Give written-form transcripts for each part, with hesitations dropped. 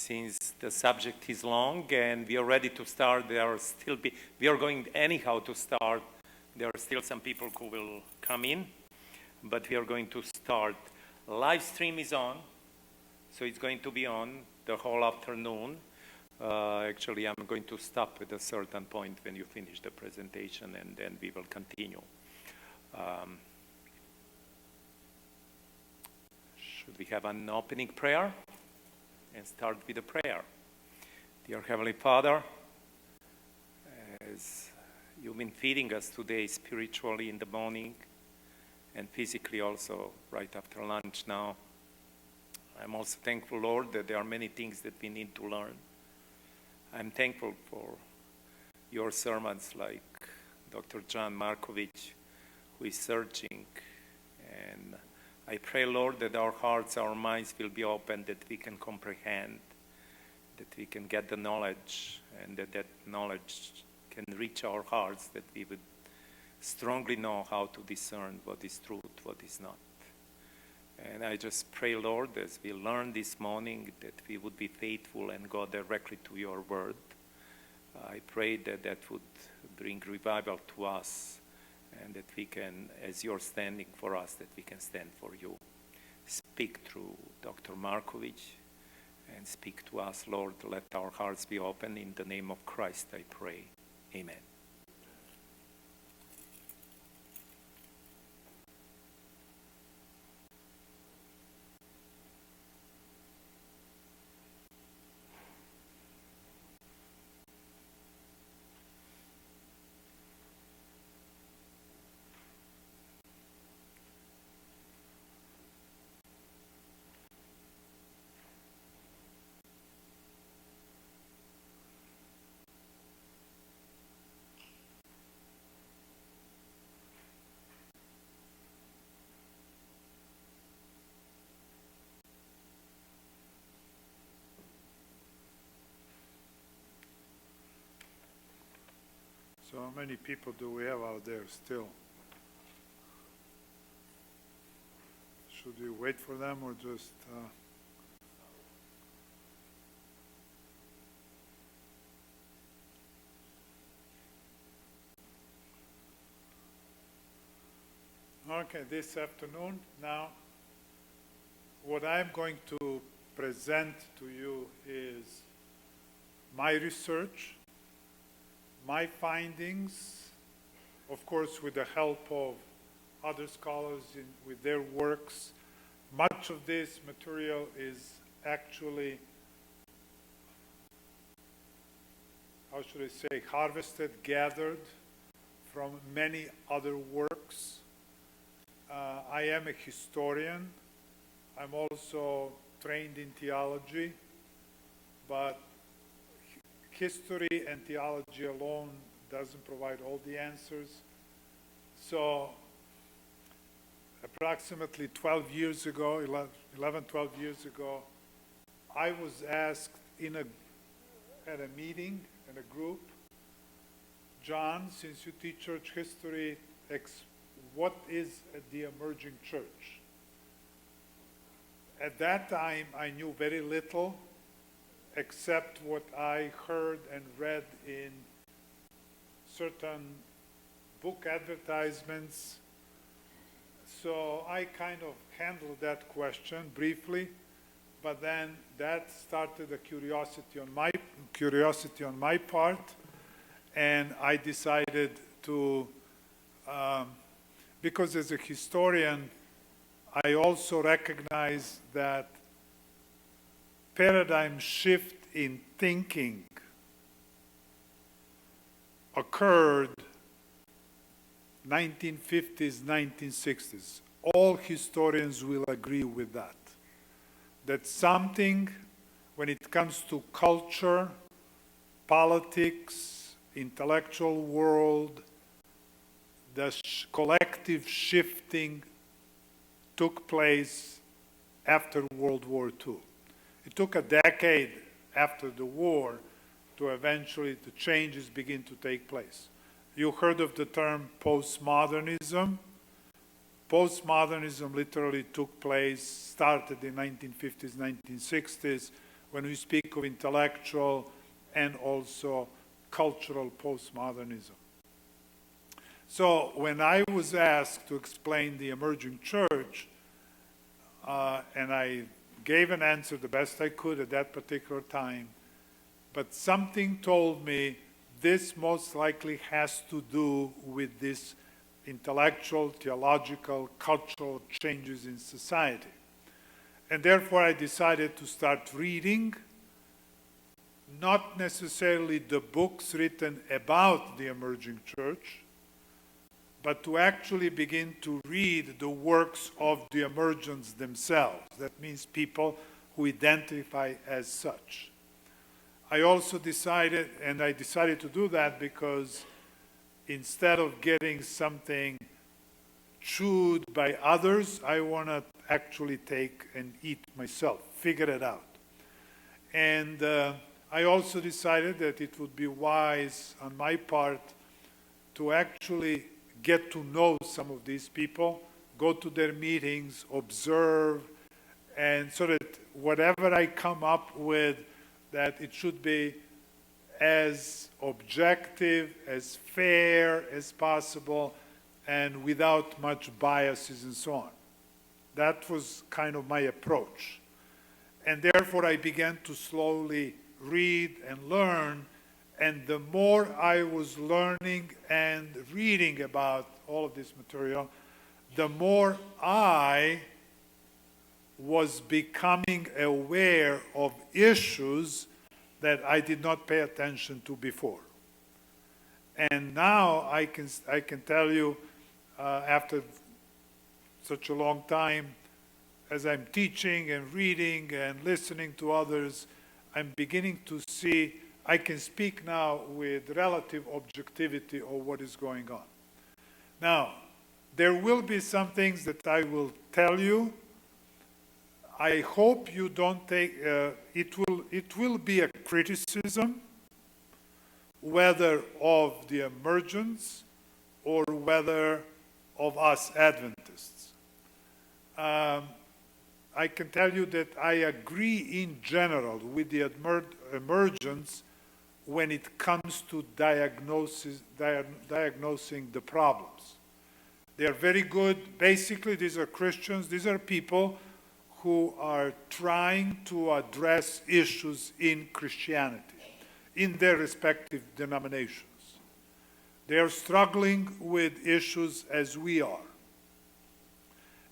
since the subject is long and we are ready to start, we are going anyhow to start. There are still some people who will come in, but we are going to start. Live stream is on, so it's going to be on the whole afternoon. Actually, I'm going to stop at a certain point when you finish the presentation, and then we will continue. Should we have an opening prayer? And start with a prayer. Dear Heavenly Father, as you've been feeding us today spiritually in the morning and physically also right after lunch now, I'm also thankful, Lord, that there are many things that we need to learn. I'm thankful for your sermons like Dr. John Markovic, who is searching. And I pray, Lord, that our hearts, our minds will be open, that we can comprehend, that we can get the knowledge, and that knowledge can reach our hearts, that we would strongly know how to discern what is truth, what is not. And I just pray, Lord, as we learn this morning, that we would be faithful and go directly to your word. I pray that that would bring revival to us, and that we can, as you're standing for us, that we can stand for you. Speak through Dr. Markovic, and speak to us, Lord. Let our hearts be open. In the name of Christ, I pray. Amen. So how many people do we have out there still? Should we wait for them or just... Okay, this afternoon, now, what I'm going to present to you is my research, my findings, of course with the help of other scholars with their works. Much of this material is actually, how should I say, harvested, gathered from many other works. I am a historian. I'm also trained in theology, but history and theology alone doesn't provide all the answers. So approximately 12 years ago, 12 years ago, I was asked at a meeting, in a group, John, since you teach church history, what is the emerging church? At that time, I knew very little, except what I heard and read in certain book advertisements. So I kind of handled that question briefly, but then that started a curiosity on my part, and I decided to, because as a historian, I also recognize that paradigm shift in thinking occurred 1950s, 1960s. All historians will agree with that. That something, when it comes to culture, politics, intellectual world, the collective shifting took place after World War II. It took a decade after the war to eventually the changes begin to take place. You heard of the term postmodernism. Postmodernism literally took place, started in 1950s, 1960s, when we speak of intellectual and also cultural postmodernism. So when I was asked to explain the emerging church, and I gave an answer the best I could at that particular time, but something told me this most likely has to do with this intellectual, theological, cultural changes in society. And therefore I decided to start reading, not necessarily the books written about the emerging church, but to actually begin to read the works of the emergents themselves. That means people who identify as such. I also decided, and I decided to do that because instead of getting something chewed by others, I want to actually take and eat myself, figure it out. And I also decided that it would be wise on my part to actually get to know some of these people, go to their meetings, observe, and so that whatever I come up with, that it should be as objective, as fair as possible, and without much biases and so on. That was kind of my approach. And therefore I began to slowly read and learn, and the more I was learning and reading about all of this material, the more I was becoming aware of issues that I did not pay attention to before. And now I can tell you, after such a long time, as I'm teaching and reading and listening to others, I'm beginning to see, I can speak now with relative objectivity of what is going on. Now, there will be some things that I will tell you. I hope you don't take, it will be a criticism, whether of the emergence or whether of us Adventists. I can tell you that I agree in general with the emergence when it comes to diagnosing the problems. They are very good. Basically, these are Christians. These are people who are trying to address issues in Christianity, in their respective denominations. They are struggling with issues as we are.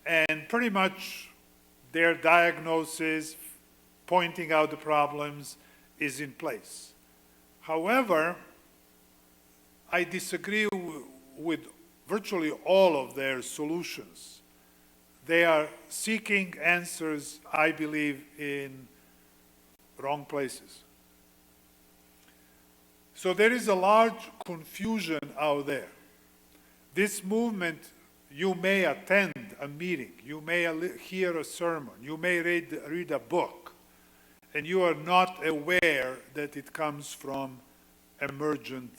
And pretty much their diagnosis, pointing out the problems, is in place. However, I disagree with virtually all of their solutions. They are seeking answers, I believe, in wrong places. So there is a large confusion out there. This movement, you may attend a meeting, you may hear a sermon, you may read a book, and you are not aware that it comes from emergent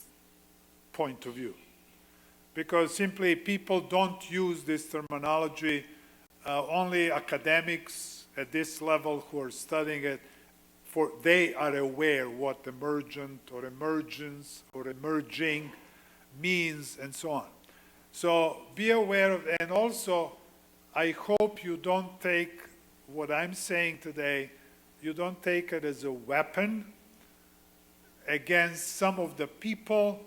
point of view. Because simply people don't use this terminology. Only academics at this level who are studying it, they are aware what emergent or emergence or emerging means and so on. So be aware of, and also I hope you don't take what I'm saying today, you don't take it as a weapon against some of the people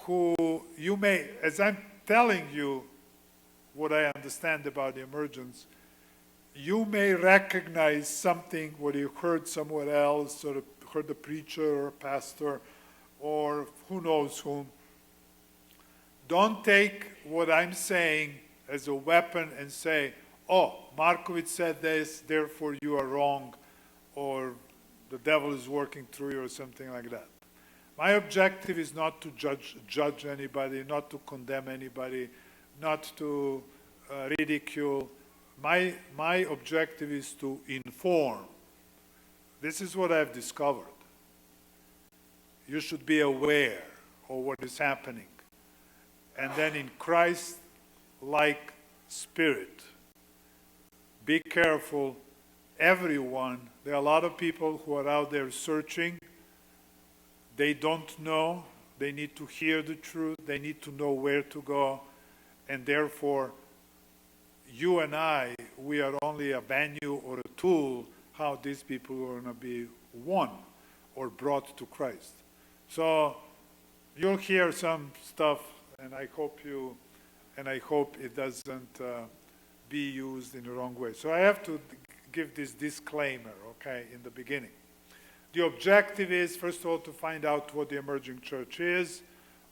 who you may, as I'm telling you what I understand about the emergence, you may recognize something what you heard somewhere else, or heard a preacher or a pastor or who knows whom. Don't take what I'm saying as a weapon and say, oh, Markovic said this, therefore you are wrong, or the devil is working through you, or something like that. My objective is not to judge anybody, not to condemn anybody, not to ridicule. My objective is to inform. This is what I've discovered. You should be aware of what is happening. And then in Christ-like spirit, be careful everyone. There are a lot of people who are out there searching. They don't know. They need to hear the truth. They need to know where to go. And therefore, you and I, we are only a venue or a tool how these people are going to be won or brought to Christ. So you'll hear some stuff, and I hope it doesn't be used in the wrong way. So I have to give this disclaimer, okay, in the beginning. The objective is, first of all, to find out what the emerging church is,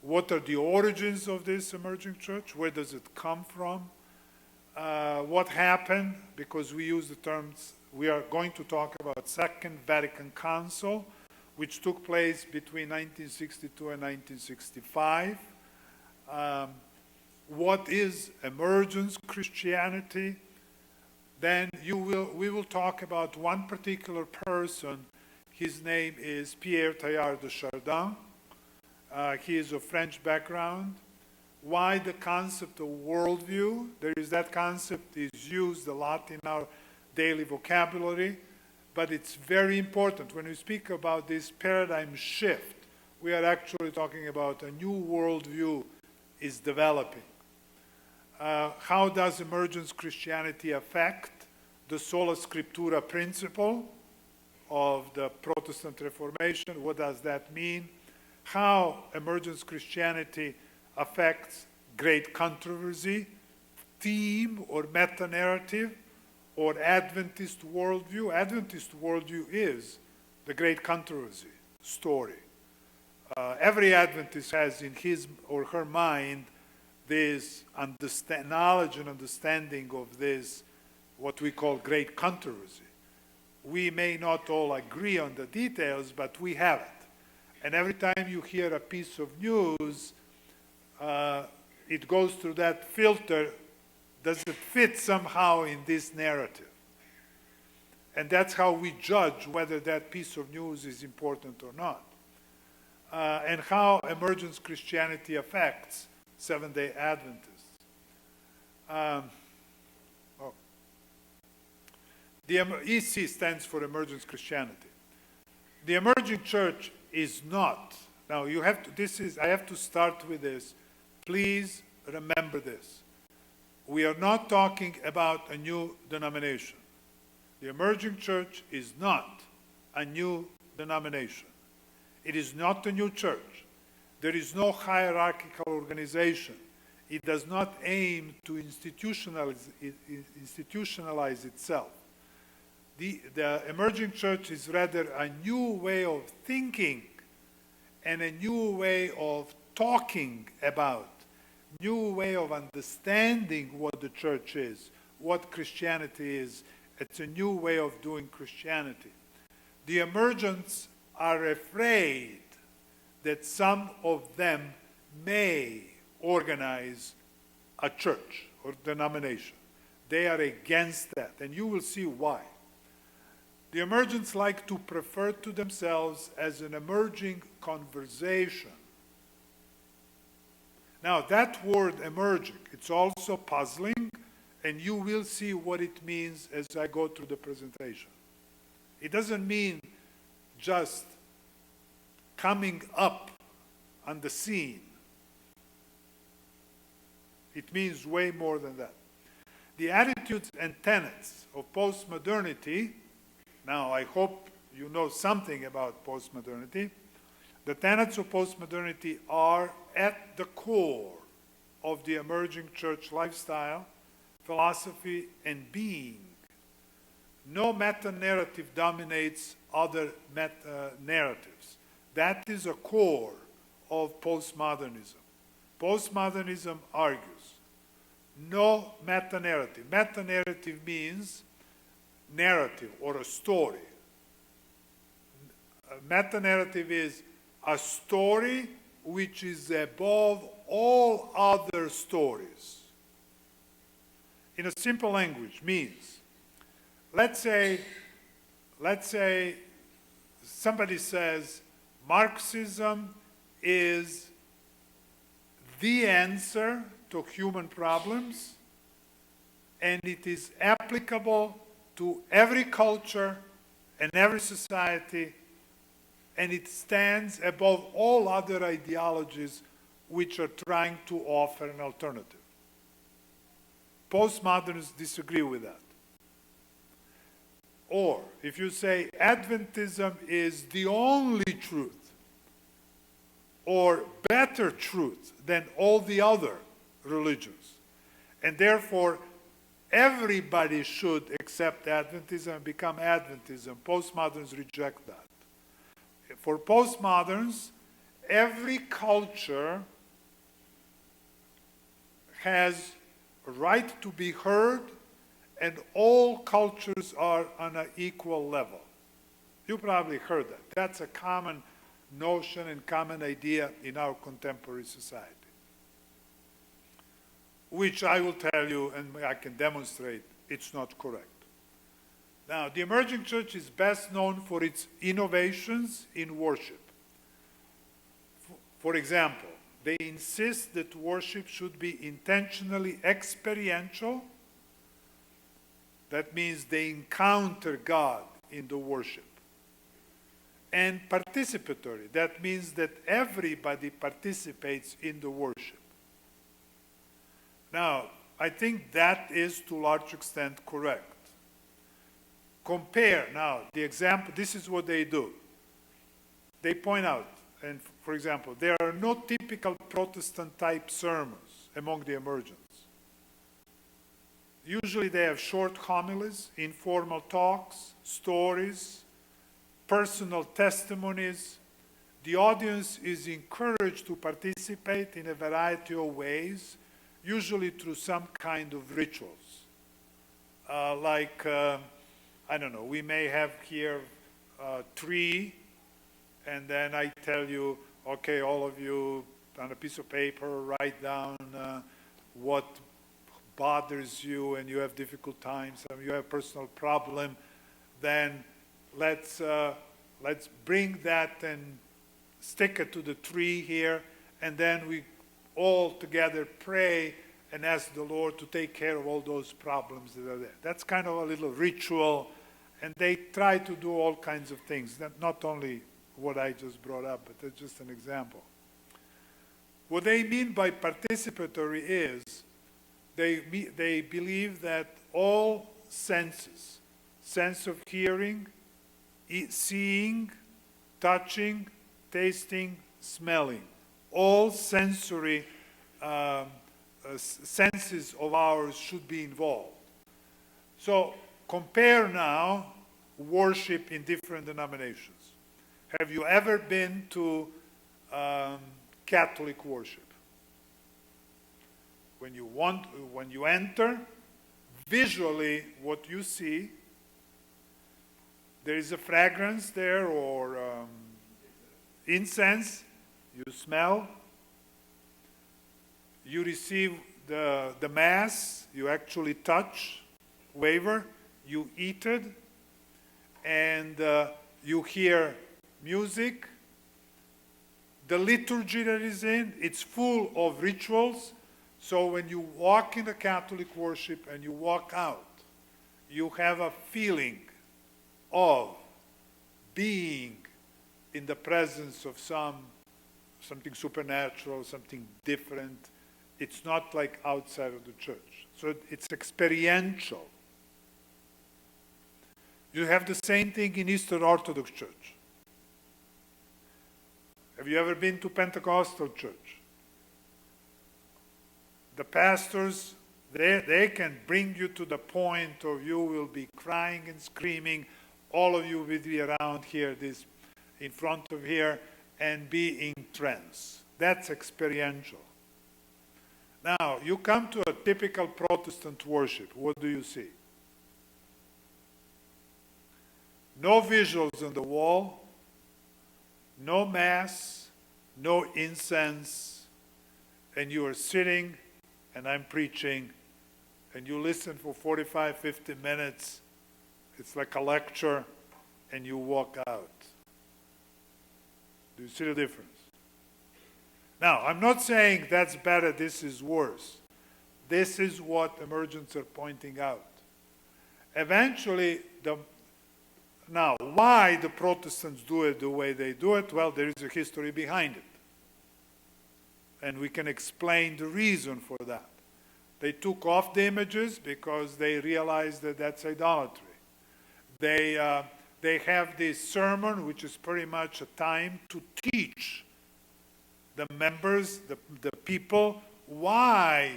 what are the origins of this emerging church, where does it come from, what happened, because we use the terms, we are going to talk about Second Vatican Council, which took place between 1962 and 1965. What is emergence Christianity? Then we will talk about one particular person. His name is Pierre Teilhard de Chardin. He is of French background. Why the concept of worldview? There is that concept is used a lot in our daily vocabulary, but it's very important. When we speak about this paradigm shift, we are actually talking about a new worldview is developing. How does emergence Christianity affect the sola scriptura principle of the Protestant Reformation? What does that mean? How emergence Christianity affects great controversy, theme or meta-narrative, or Adventist worldview. Adventist worldview is the great controversy story. Every Adventist has in his or her mind this knowledge and understanding of this, what we call great controversy. We may not all agree on the details, but we have it. And every time you hear a piece of news, it goes through that filter. Does it fit somehow in this narrative? And that's how we judge whether that piece of news is important or not. And how emergence Christianity affects Seventh-day Adventists. The EC stands for Emergence Christianity. The emerging church is not. Now you have to, I have to start with this. Please remember this. We are not talking about a new denomination. The emerging church is not a new denomination. It is not a new church. There is no hierarchical organization. It does not aim to institutionalize itself. The emerging church is rather a new way of thinking and a new way of talking about, new way of understanding what the church is, what Christianity is. It's a new way of doing Christianity. The emergents are afraid that some of them may organize a church or denomination. They are against that, and you will see why. The emergents like to refer to themselves as an emerging conversation. Now, that word emerging, it's also puzzling, and you will see what it means as I go through the presentation. It doesn't mean just coming up on the scene. It means way more than that. The attitudes and tenets of postmodernity, now I hope you know something about postmodernity. The tenets of postmodernity are at the core of the emerging church lifestyle, philosophy, and being. No meta-narrative dominates other meta-narratives. That is a core of postmodernism. Postmodernism argues no meta-narrative. Meta-narrative means narrative or a story. A meta-narrative is a story which is above all other stories. In a simple language means, let's say somebody says Marxism is the answer to human problems, and it is applicable to every culture and every society, and it stands above all other ideologies which are trying to offer an alternative. Postmodernists disagree with that. Or, if you say Adventism is the only truth, or better truth than all the other religions, and therefore everybody should accept Adventism and become Adventism, postmoderns reject that. For postmoderns, every culture has a right to be heard, and all cultures are on an equal level. You probably heard that. That's a common notion and common idea in our contemporary society, which I will tell you, and I can demonstrate, it's not correct. Now, the emerging church is best known for its innovations in worship. For example, they insist that worship should be intentionally experiential. That means they encounter God in the worship. And participatory. That means that everybody participates in the worship. Now, I think that is to a large extent correct. Compare now the example, this is what they do. They point out, and for example, there are no typical Protestant type sermons among the emergents. Usually they have short homilies, informal talks, stories, personal testimonies. The audience is encouraged to participate in a variety of ways, usually through some kind of rituals. I don't know, we may have here a tree, and then I tell you, okay, all of you on a piece of paper, write down what bothers you and you have difficult times, you have a personal problem, then let's bring that and stick it to the tree here, and then we all together pray and ask the Lord to take care of all those problems that are there. That's kind of a little ritual, and they try to do all kinds of things, not only what I just brought up, but that's just an example. What they mean by participatory is they believe that all senses, sense of hearing, seeing, touching, tasting, smelling, all sensory senses of ours should be involved. So compare now worship in different denominations. Have you ever been to Catholic worship? When you enter, visually what you see, there is a fragrance there or incense, you smell, you receive the Mass, you actually touch, waver, you eat it, and you hear music. The liturgy that is in, it's full of rituals. So when you walk in the Catholic worship and you walk out, you have a feeling of being in the presence of something supernatural, something different. It's not like outside of the church. So it's experiential. You have the same thing in Eastern Orthodox Church. Have you ever been to Pentecostal church? The pastors, they can bring you to the point of you will be crying and screaming. All of you will be around here, this in front of here, and be in trance. That's experiential. Now, you come to a typical Protestant worship. What do you see? No visuals on the wall, no Mass, no incense, and you are sitting and I'm preaching, and you listen for 45, 50 minutes. It's like a lecture, and you walk out. Do you see the difference? Now, I'm not saying that's better, this is worse. This is what emergents are pointing out. Eventually, now, why the Protestants do it the way they do it? Well, there is a history behind it. And we can explain the reason for that. They took off the images because they realized that that's idolatry. They have this sermon, which is pretty much a time to teach the members, the people, why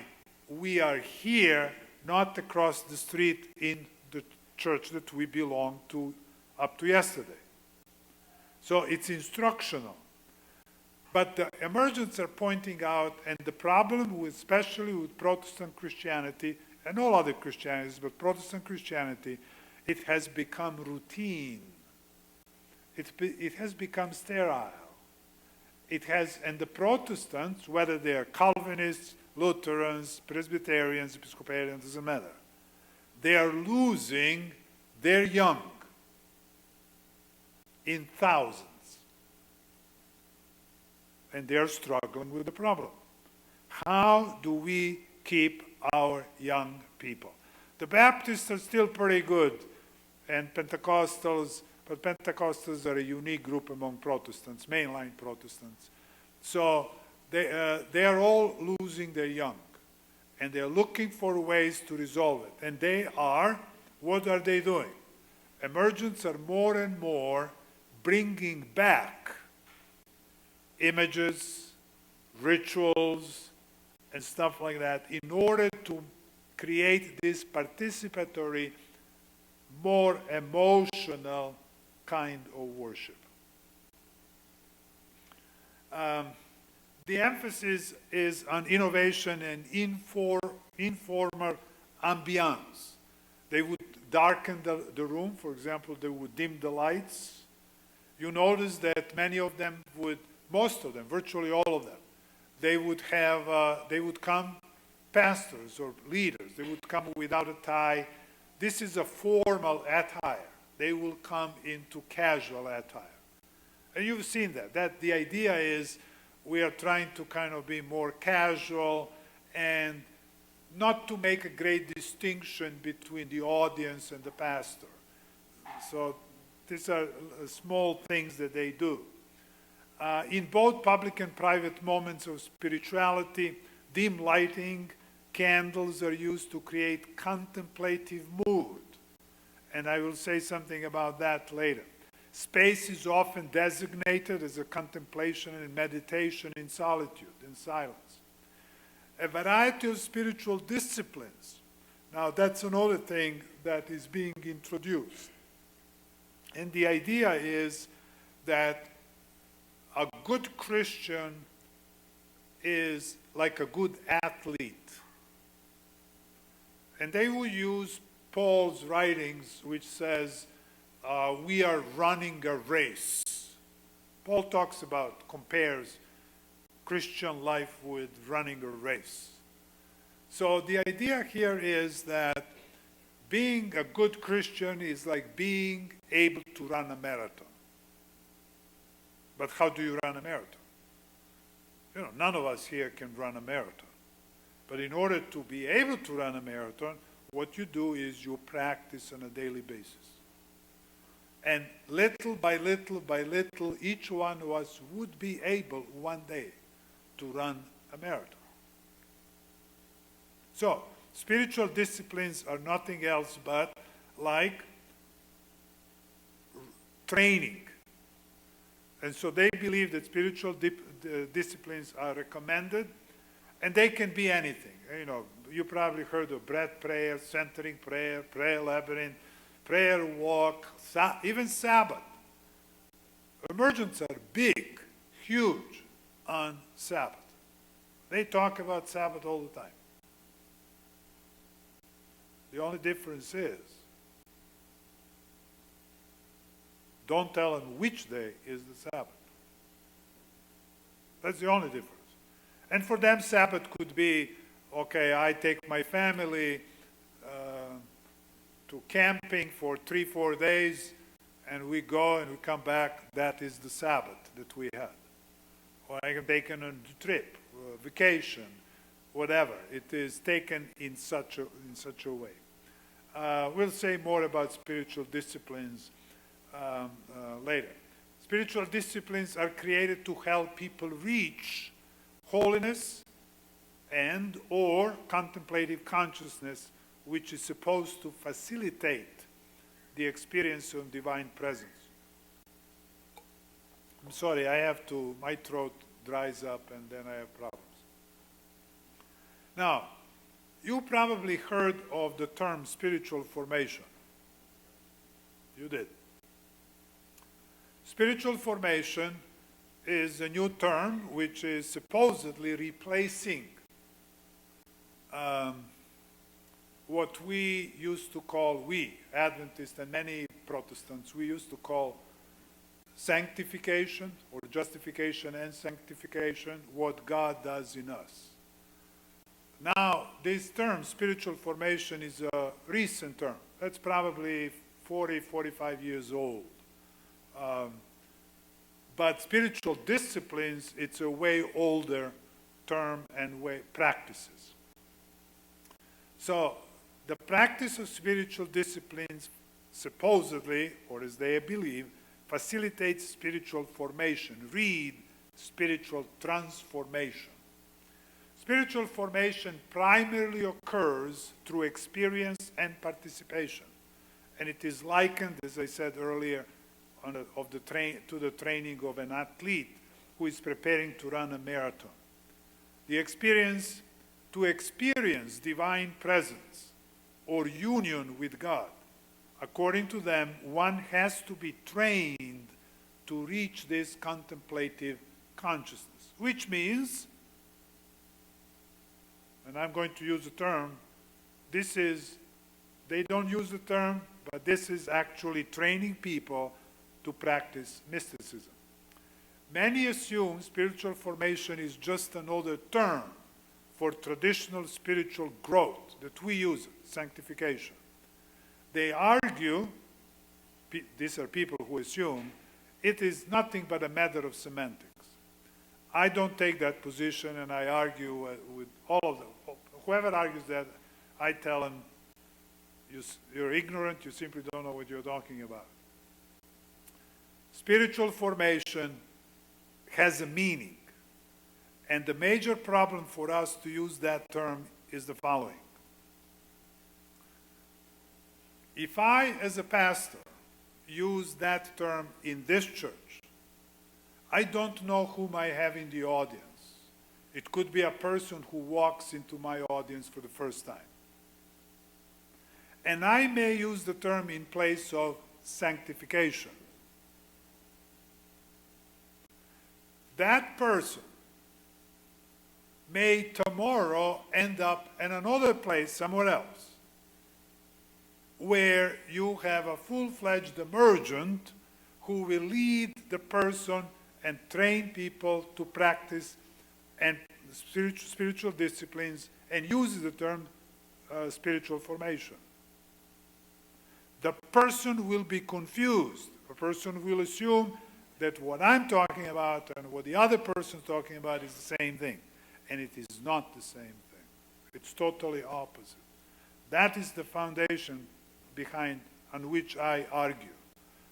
we are here, not across the street in the church that we belong to up to yesterday. So it's instructional. But the emergents are pointing out, and the problem with, especially with Protestant Christianity, and all other Christianities, but Protestant Christianity, it has become routine. It has become sterile. And the Protestants, whether they are Calvinists, Lutherans, Presbyterians, Episcopalians, doesn't matter. They are losing their young in thousands. And they are struggling with the problem. How do we keep our young people? The Baptists are still pretty good, and Pentecostals, but Pentecostals are a unique group among Protestants, mainline Protestants. So they are all losing their young, and they're looking for ways to resolve it. And what are they doing? Emergents are more and more bringing back images, rituals, and stuff like that in order to create this participatory, more emotional kind of worship. The emphasis is on innovation and informal ambiance. They would darken the room. For example, they would dim the lights. You notice that many of them would, most of them, virtually all of them, they would come pastors or leaders. They would come without a tie. This is a formal attire. They will come into casual attire. And you've seen that the idea is we are trying to kind of be more casual and not to make a great distinction between the audience and the pastor. So these are small things that they do. In both public and private moments of spirituality, dim lighting, candles are used to create contemplative mood. And I will say something about that later. Space is often designated as a contemplation and meditation in solitude, in silence. A variety of spiritual disciplines. Now that's another thing that is being introduced. And the idea is that a good Christian is like a good athlete. And they will use Paul's writings, which says, we are running a race. Paul compares Christian life with running a race. So the idea here is that being a good Christian is like being able to run a marathon. But how do you run a marathon? None of us here can run a marathon. But in order to be able to run a marathon, what you do is you practice on a daily basis. And little by little by little, each one of us would be able one day to run a marathon. So, spiritual disciplines are nothing else but like training. And so they believe that spiritual disciplines are recommended, and they can be anything. You probably heard of breath prayer, centering prayer, prayer labyrinth, prayer walk, even Sabbath. Emergents are big, huge on Sabbath. They talk about Sabbath all the time. The only difference is, don't tell them which day is the Sabbath. That's the only difference. And for them, Sabbath could be, okay, I take my family to camping for 3-4 days, and we go and we come back. That is the Sabbath that we had. Or I can take on a trip, vacation, whatever. It is taken in such a way. We'll say more about spiritual disciplines later. Spiritual disciplines are created to help people reach holiness and or contemplative consciousness, which is supposed to facilitate the experience of divine presence. I'm sorry, my throat dries up and then I have problems. Now, you probably heard of the term spiritual formation. You did. Spiritual formation is a new term which is supposedly replacing what we used to call, Adventists and many Protestants, we used to call sanctification or justification and sanctification, what God does in us. Now, this term, spiritual formation, is a recent term. That's probably 40, 45 years old. But spiritual disciplines, it's a way older term and way practices. So, the practice of spiritual disciplines supposedly, or as they believe, facilitates spiritual formation. Read spiritual transformation. Spiritual formation primarily occurs through experience and participation. And it is likened, as I said earlier, to the training of an athlete who is preparing to run a marathon. To experience divine presence or union with God, according to them, one has to be trained to reach this contemplative consciousness, which means, and I'm going to use the term, they don't use the term, but this is actually training people to practice mysticism. Many assume spiritual formation is just another term for traditional spiritual growth that we use, sanctification. They argue, these are people who assume, it is nothing but a matter of semantics. I don't take that position, and I argue with all of them. Whoever argues that, I tell them, you're ignorant, you simply don't know what you're talking about. Spiritual formation has a meaning. And the major problem for us to use that term is the following. If I, as a pastor, use that term in this church, I don't know whom I have in the audience. It could be a person who walks into my audience for the first time. And I may use the term in place of sanctification. That person may tomorrow end up in another place somewhere else, where you have a full-fledged emergent who will lead the person and train people to practice and spiritual disciplines and uses the term spiritual formation. The person will be confused. The person will assume that what I'm talking about and what the other person is talking about is the same thing. And it is not the same thing. It's totally opposite. That is the foundation on which I argue.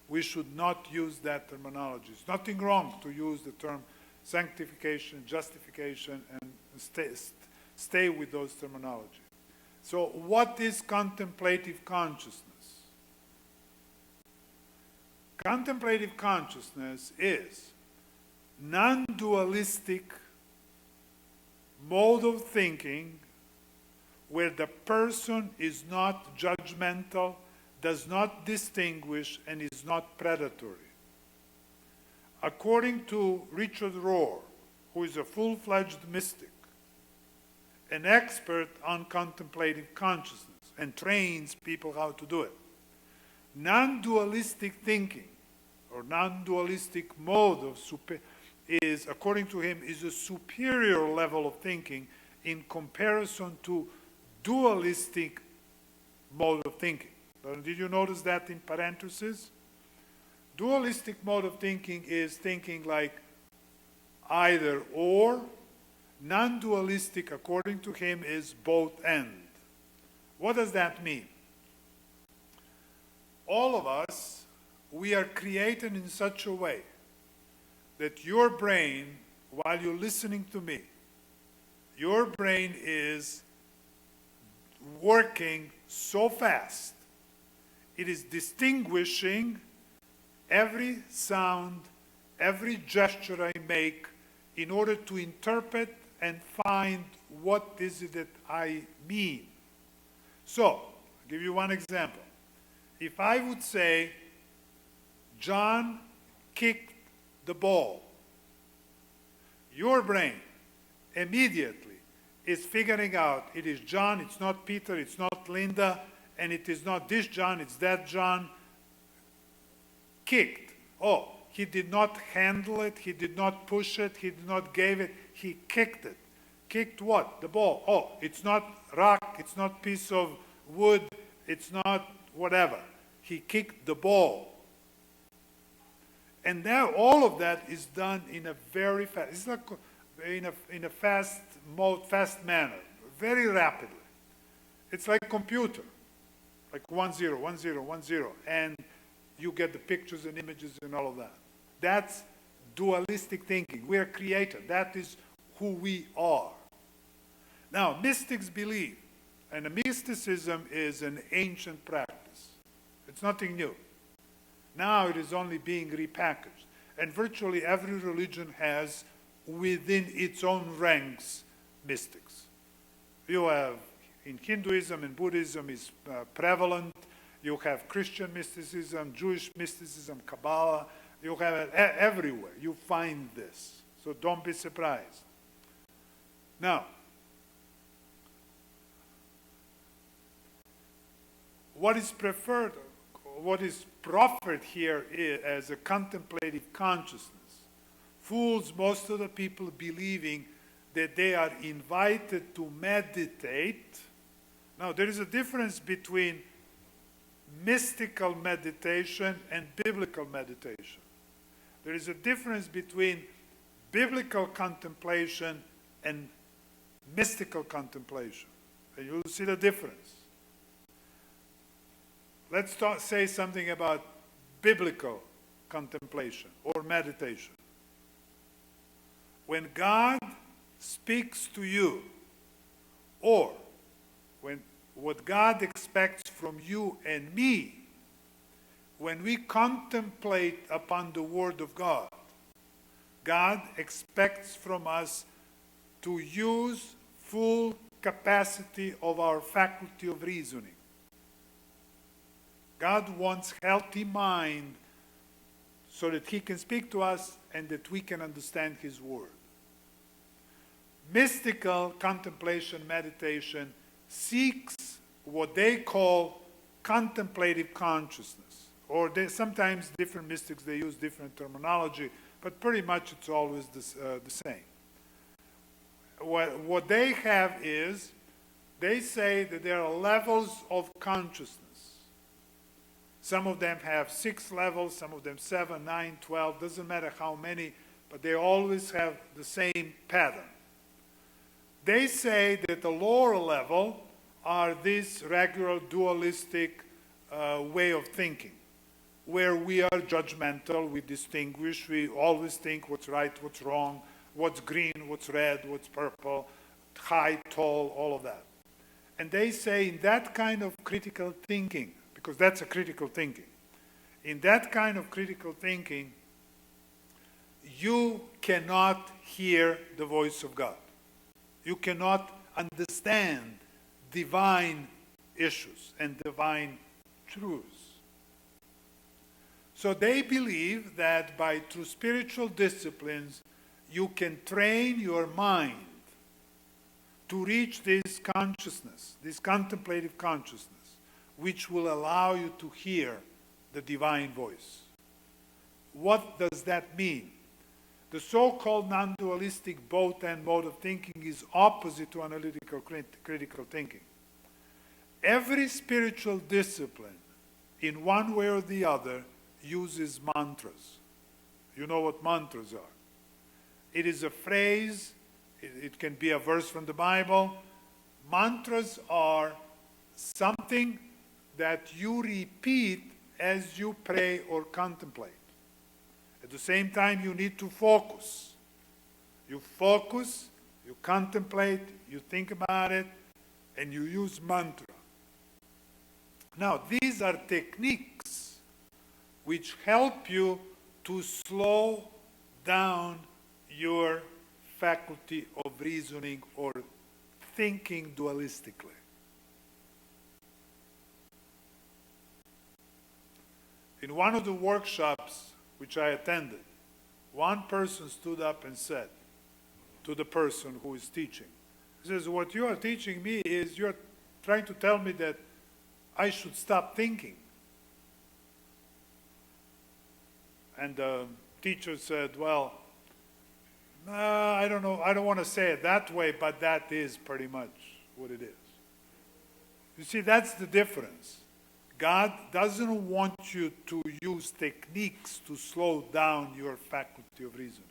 We should not use that terminology. There's nothing wrong to use the term sanctification, justification, and stay with those terminology. So what is contemplative consciousness? Contemplative consciousness is non-dualistic mode of thinking where the person is not judgmental, does not distinguish, and is not predatory. According to Richard Rohr, who is a full-fledged mystic, an expert on contemplative consciousness, and trains people how to do it, non-dualistic thinking, or non-dualistic mode of is, according to him, is a superior level of thinking in comparison to dualistic mode of thinking. Did you notice that in parentheses? Dualistic mode of thinking is thinking like either or. Non-dualistic, according to him, is both and. What does that mean? all of us, we are created in such a way that your brain, while you're listening to me, your brain is working so fast. It is distinguishing every sound, every gesture I make in order to interpret and find what is it that I mean. So, I'll give you one example. If I would say, John kicked the ball, your brain immediately is figuring out it is John, it's not Peter, it's not Linda, and it is not this John, it's that John. Kicked. Oh, he did not handle it, he did not push it, he did not give it, he kicked it. Kicked what? The ball. Oh, it's not rock, it's not piece of wood, it's not whatever. He kicked the ball. And now all of that is done in a very fast, it's like in a fast mode, fast manner, very rapidly. It's like computer, like 1 0, 1 0, 1 0, and you get the pictures and images and all of that. That's dualistic thinking. We are created. That is who we are. Now, mystics believe, and mysticism is an ancient practice. It's nothing new. Now it is only being repackaged. And virtually every religion has, within its own ranks, mystics. You have, in Hinduism and Buddhism is prevalent. You have Christian mysticism, Jewish mysticism, Kabbalah. You have it everywhere. You find this. So don't be surprised. Now, what is preferred, what is proffered here as a contemplative consciousness fools most of the people believing that they are invited to meditate. Now, there is a difference between mystical meditation and biblical meditation. There is a difference between biblical contemplation and mystical contemplation. And you'll see the difference. Let's say something about biblical contemplation or meditation. When God speaks to you, or when what God expects from you and me, when we contemplate upon the Word of God, God expects from us to use full capacity of our faculty of reasoning. God wants healthy mind so that He can speak to us and that we can understand His Word. Mystical contemplation, meditation, seeks what they call contemplative consciousness. Or sometimes different mystics, they use different terminology, but pretty much it's always the same. What they have is, they say that there are levels of consciousness. Some of them have 6 levels, some of them 7, 9, 12, doesn't matter how many, but they always have the same pattern. They say that the lower level are this regular dualistic way of thinking, where we are judgmental, we distinguish, we always think what's right, what's wrong, what's green, what's red, what's purple, high, tall, all of that. And they say in that kind of critical thinking, because that's a critical thinking, in that kind of critical thinking, you cannot hear the voice of God. You cannot understand divine issues and divine truths. So they believe that through spiritual disciplines, you can train your mind to reach this consciousness, this contemplative consciousness, which will allow you to hear the divine voice. What does that mean? The so-called non-dualistic both-and mode of thinking is opposite to analytical critical thinking. Every spiritual discipline, in one way or the other, uses mantras. You know what mantras are. It is a phrase, it can be a verse from the Bible. Mantras are something that you repeat as you pray or contemplate. At the same time, you need to focus. You focus, you contemplate, you think about it, and you use mantra. Now, these are techniques which help you to slow down your faculty of reasoning or thinking dualistically. In one of the workshops which I attended, one person stood up and said to the person who is teaching, he says, what you are teaching me is you're trying to tell me that I should stop thinking. And the teacher said, well, I don't know, I don't want to say it that way, but that is pretty much what it is. You see, that's the difference. God doesn't want you to use techniques to slow down your faculty of reasoning.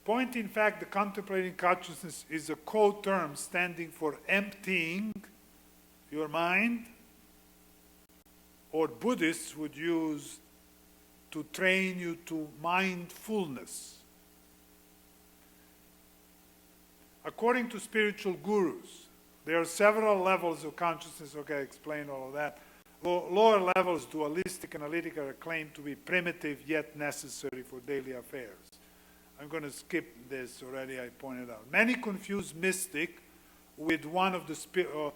Point, in fact, the contemplating consciousness is a code term standing for emptying your mind, or Buddhists would use to train you to mindfulness. According to spiritual gurus, there are several levels of consciousness. Okay, I explained all of that. Lower levels, dualistic, analytic, are claimed to be primitive yet necessary for daily affairs. I'm going to skip this already, I pointed out. Many confuse mystic with one of the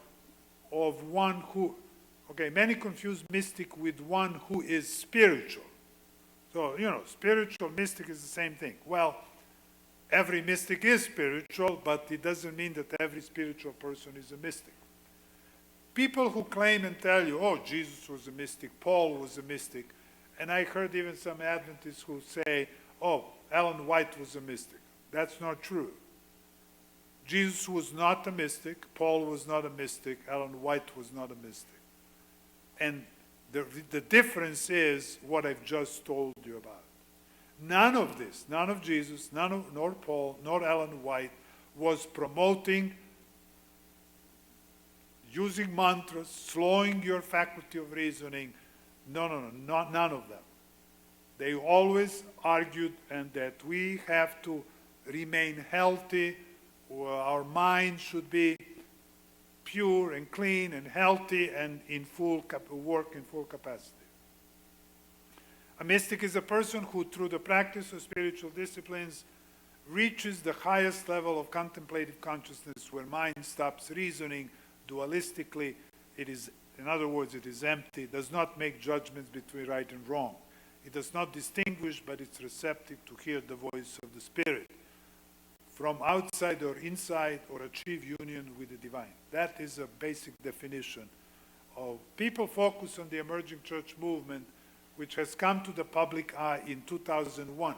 many confuse mystic with one who is spiritual. So, spiritual, mystic is the same thing. Well, every mystic is spiritual, but it doesn't mean that every spiritual person is a mystic. People who claim and tell you, oh, Jesus was a mystic, Paul was a mystic, and I heard even some Adventists who say, oh, Ellen White was a mystic. That's not true. Jesus was not a mystic, Paul was not a mystic, Ellen White was not a mystic. And the difference is what I've just told you about. None of this, none of Jesus, nor Paul, nor Ellen White was promoting using mantras, slowing your faculty of reasoning. No, none of them. They always argued and that we have to remain healthy, our mind should be pure and clean and healthy and work in full capacity. A mystic is a person who, through the practice of spiritual disciplines, reaches the highest level of contemplative consciousness where mind stops reasoning dualistically. It is, in other words, it is empty, it does not make judgments between right and wrong. It does not distinguish, but it's receptive to hear the voice of the Spirit from outside or inside, or achieve union with the divine. That is a basic definition of people focus on the emerging church movement, which has come to the public eye in 2001.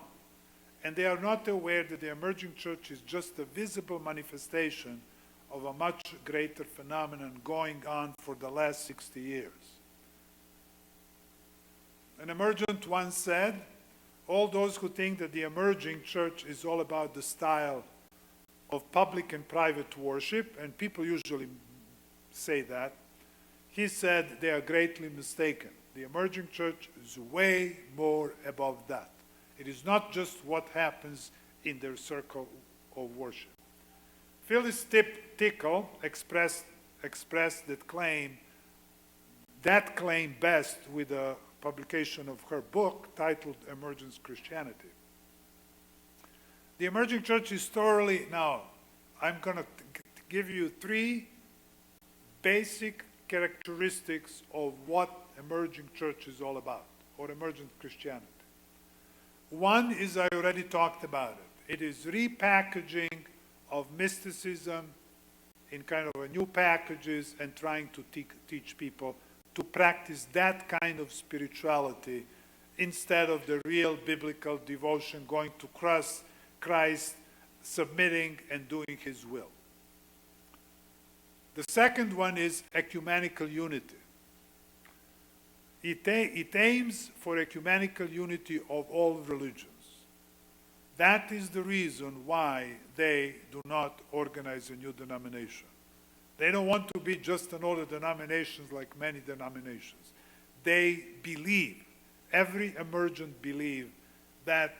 And they are not aware that the emerging church is just a visible manifestation of a much greater phenomenon going on for the last 60 years. An emergent once said, all those who think that the emerging church is all about the style of public and private worship, and people usually say that, he said they are greatly mistaken. The emerging church is way more above that. It is not just what happens in their circle of worship. Phyllis Tickle expressed that claim best with a publication of her book titled Emergence Christianity. The emerging church is thoroughly, now I'm going to give you 3 basic characteristics of what emerging church is all about, or emergent Christianity. One is, I already talked about it. It is repackaging of mysticism in kind of a new packages and trying to teach people to practice that kind of spirituality instead of the real biblical devotion, going to Christ, submitting and doing his will. The second one is ecumenical unity. It aims for ecumenical unity of all religions. That is the reason why they do not organize a new denomination. They don't want to be just another denomination like many denominations. They believe, every emergent believe, that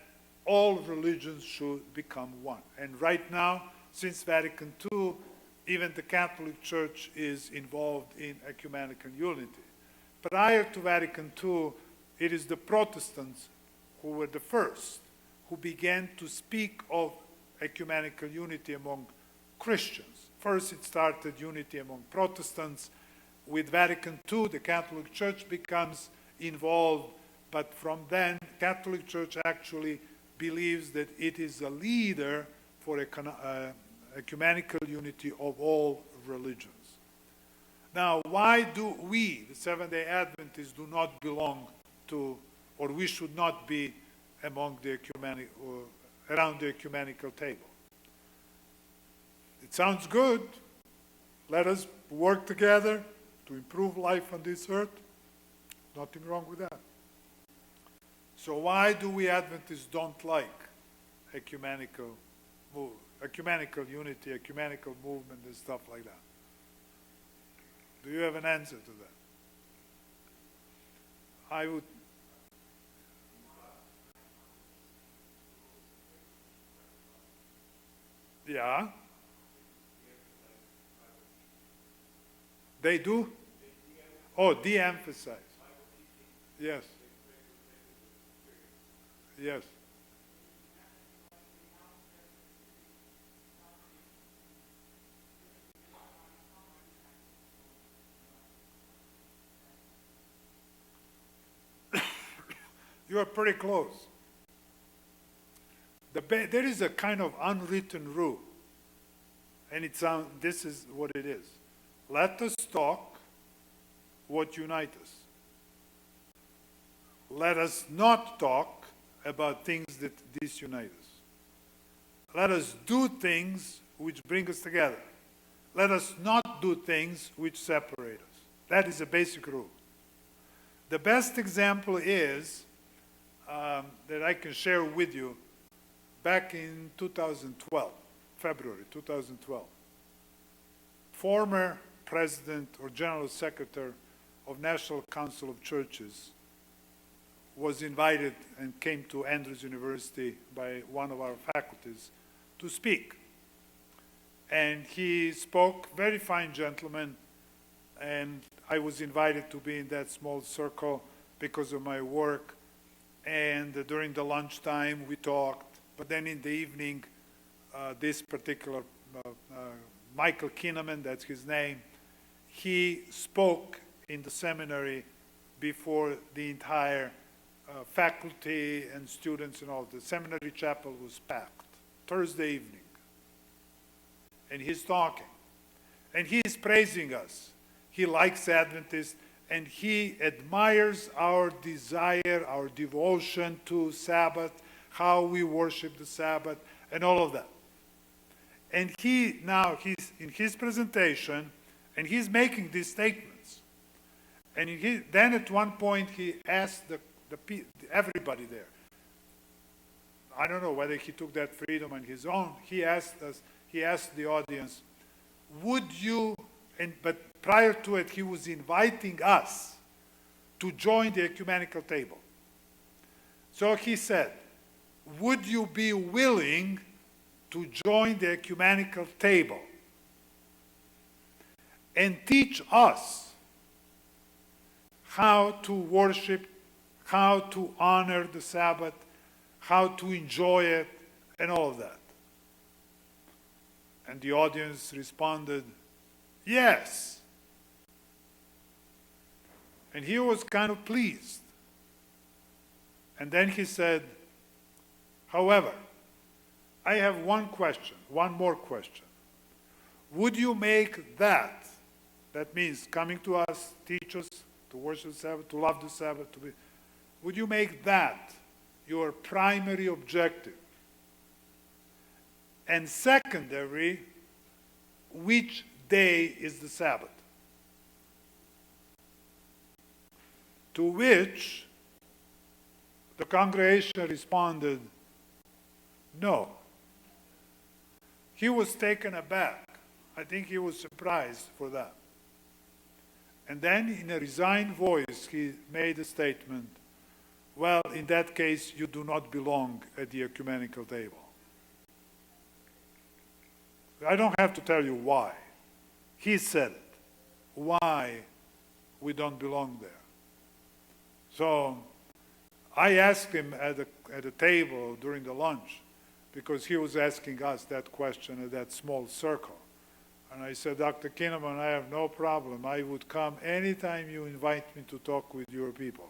all religions should become one. And right now, since Vatican II, even the Catholic Church is involved in ecumenical unity. Prior to Vatican II, it is the Protestants who were the first who began to speak of ecumenical unity among Christians. First, it started unity among Protestants. With Vatican II, the Catholic Church becomes involved, but from then, Catholic Church actually believes that it is a leader for ecumenical unity of all religions. Now, why do we, the Seventh-day Adventists, do not belong to, or we should not be among the around the ecumenical table? It sounds good. Let us work together to improve life on this earth. Nothing wrong with that. So why do we Adventists don't like ecumenical unity, ecumenical movement, and stuff like that? Do you have an answer to that? I would. Yeah. They do? Oh, de-emphasize. Yes. Yes. You are pretty close. There is a kind of unwritten rule, and this is what it is. Let us talk what unites us. Let us not talk about things that disunite us. Let us do things which bring us together. Let us not do things which separate us. That is a basic rule. The best example is that I can share with you back in 2012, February 2012. Former President or General Secretary of National Council of Churches was invited and came to Andrews University by one of our faculties to speak. And he spoke, very fine gentleman, and I was invited to be in that small circle because of my work. And during the lunchtime we talked, but then in the evening, this particular Michael Kinnaman, that's his name, he spoke in the seminary before the entire faculty and students and all. The seminary chapel was packed, Thursday evening. And he's talking. And he's praising us. He likes Adventists, and he admires our desire, our devotion to Sabbath, how we worship the Sabbath, and all of that. And he's in his presentation, and he's making these statements. And then at one point he asked everybody there, I don't know whether he took that freedom on his own, he asked the audience, would you, but prior to it he was inviting us to join the ecumenical table. So he said, would you be willing to join the ecumenical table and teach us how to worship, how to honor the Sabbath, how to enjoy it, and all of that? And the audience responded, yes. And he was kind of pleased. And then he said, however, I have one more question. Would you make that means coming to us, teach us to worship the Sabbath, to love the Sabbath, would you make that your primary objective? And secondary, which day is the Sabbath? To which the congregation responded, no. He was taken aback. I think he was surprised for that. And then in a resigned voice, he made a statement, well, in that case, you do not belong at the ecumenical table. I don't have to tell you why. He said it. Why we don't belong there. So I asked him at a table during the lunch, because he was asking us that question at that small circle. And I said, Dr. Kinnaman, I have no problem. I would come anytime you invite me to talk with your people.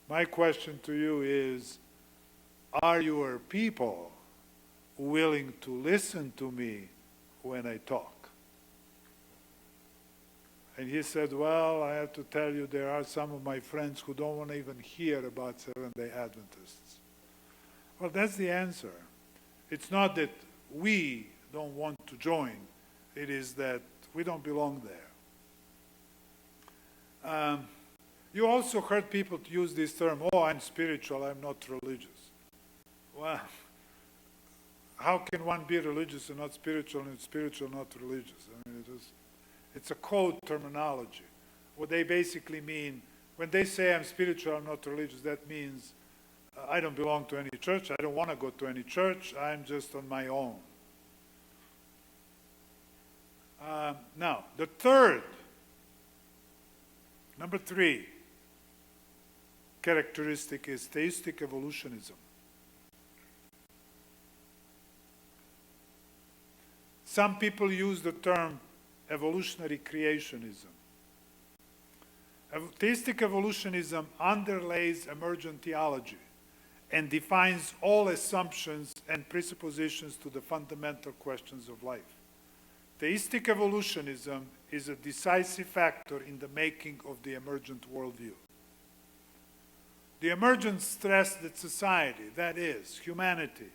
My question to you is, are your people willing to listen to me when I talk? And he said, well, I have to tell you, there are some of my friends who don't want to even hear about Seventh-day Adventists. Well, that's the answer. It's not that we don't want to join. It is that we don't belong there. You also heard people use this term, oh, I'm spiritual, I'm not religious. Well, how can one be religious and not spiritual, and spiritual not religious? I mean, it's a code terminology. What they basically mean, when they say I'm spiritual, I'm not religious, that means I don't belong to any church, I don't want to go to any church, I'm just on my own. Now, the third, number 3, characteristic is theistic evolutionism. Some people use the term evolutionary creationism. Theistic evolutionism underlays emergent theology and defines all assumptions and presuppositions to the fundamental questions of life. Theistic evolutionism is a decisive factor in the making of the emergent worldview. The emergence stressed that society, that is, humanity,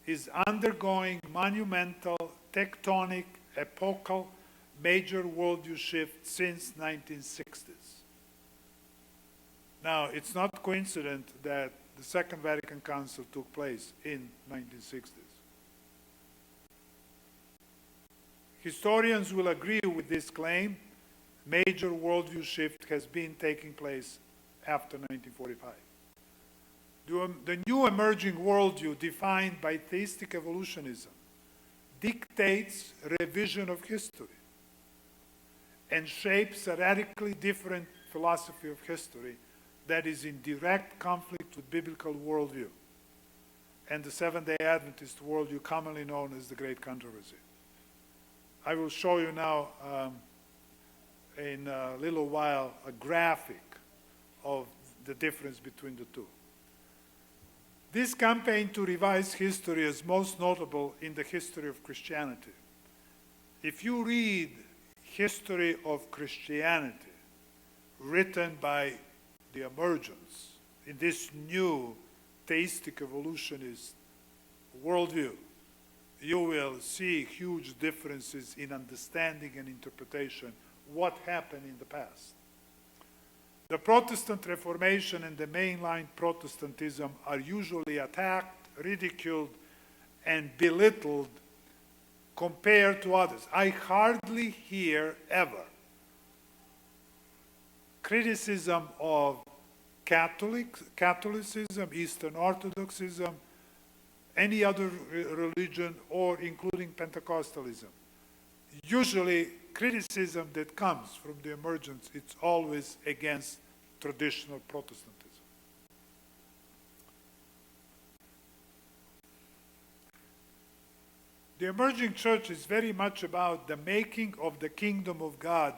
is undergoing monumental, tectonic, epochal, major worldview shift since 1960s. Now, it's not coincident that the Second Vatican Council took place in 1960s. Historians will agree with this claim. Major worldview shift has been taking place after 1945. The new emerging worldview defined by theistic evolutionism dictates revision of history and shapes a radically different philosophy of history that is in direct conflict with biblical worldview and the Seventh-day Adventist worldview commonly known as the Great Controversy. I will show you now in a little while a graphic of the difference between the two. This campaign to revise history is most notable in the history of Christianity. If you read History of Christianity, written by the emergence in this new theistic evolutionist worldview, you will see huge differences in understanding and interpretation what happened in the past. The Protestant Reformation and the mainline Protestantism are usually attacked, ridiculed, and belittled compared to others. I hardly hear ever criticism of Catholicism, Eastern Orthodoxism, any other religion, or including Pentecostalism. Usually, criticism that comes from the emergence, it's always against traditional Protestantism. The emerging church is very much about the making of the kingdom of God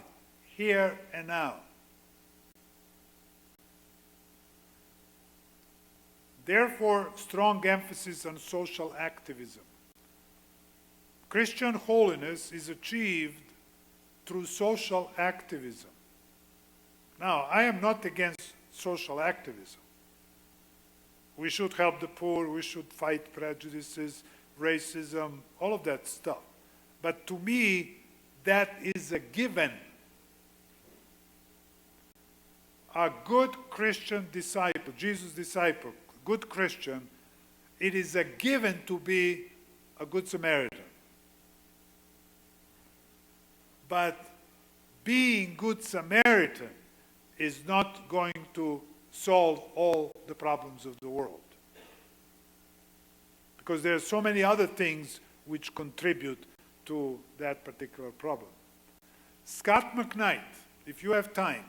here and now. Therefore, strong emphasis on social activism. Christian holiness is achieved through social activism. Now, I am not against social activism. We should help the poor, we should fight prejudices, racism, all of that stuff. But to me, that is a given. A good Christian disciple, Jesus' disciple, good Christian, it is a given to be a good Samaritan. But being Good Samaritan is not going to solve all the problems of the world. Because there are so many other things which contribute to that particular problem. Scott McKnight, if you have time,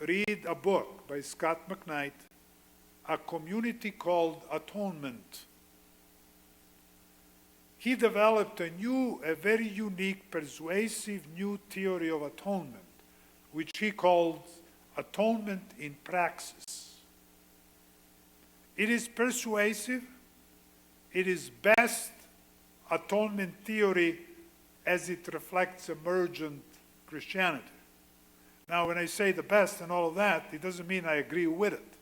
read a book by Scott McKnight, A Community Called Atonement. He developed a very unique, persuasive new theory of atonement, which he calls atonement in praxis. It is persuasive. It is best atonement theory as it reflects emergent Christianity. Now, when I say the best and all of that, it doesn't mean I agree with it.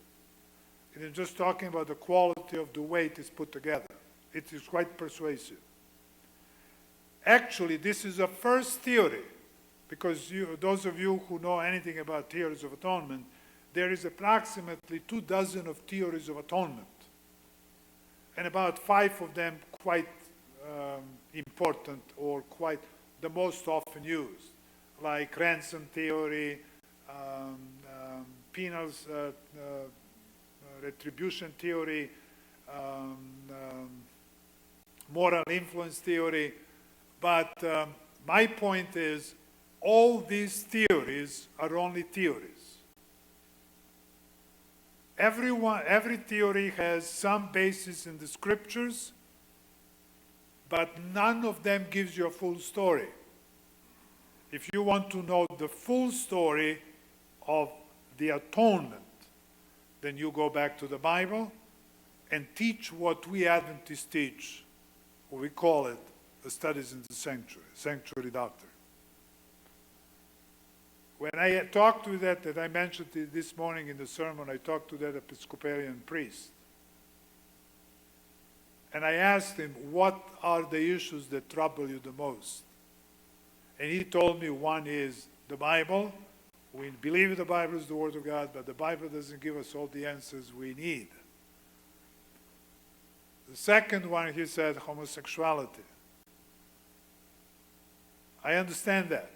It is just talking about the quality of the way it is put together. It is quite persuasive. Actually, this is a first theory, because those of you who know anything about theories of atonement, there is approximately 24 of theories of atonement, and about 5 of them quite important or quite the most often used, like ransom theory, penal retribution theory, moral influence theory. But my point is, all these theories are only theories. Every theory has some basis in the scriptures, but none of them gives you a full story. If you want to know the full story of the atonement, then you go back to the Bible and teach what we Adventists teach, or we call it the studies in the sanctuary doctrine. When I talked to that I mentioned it this morning in the sermon, I talked to that Episcopalian priest. And I asked him, what are the issues that trouble you the most? And he told me one is the Bible. We believe the Bible is the Word of God, but the Bible doesn't give us all the answers we need. The second one, he said, homosexuality. I understand that.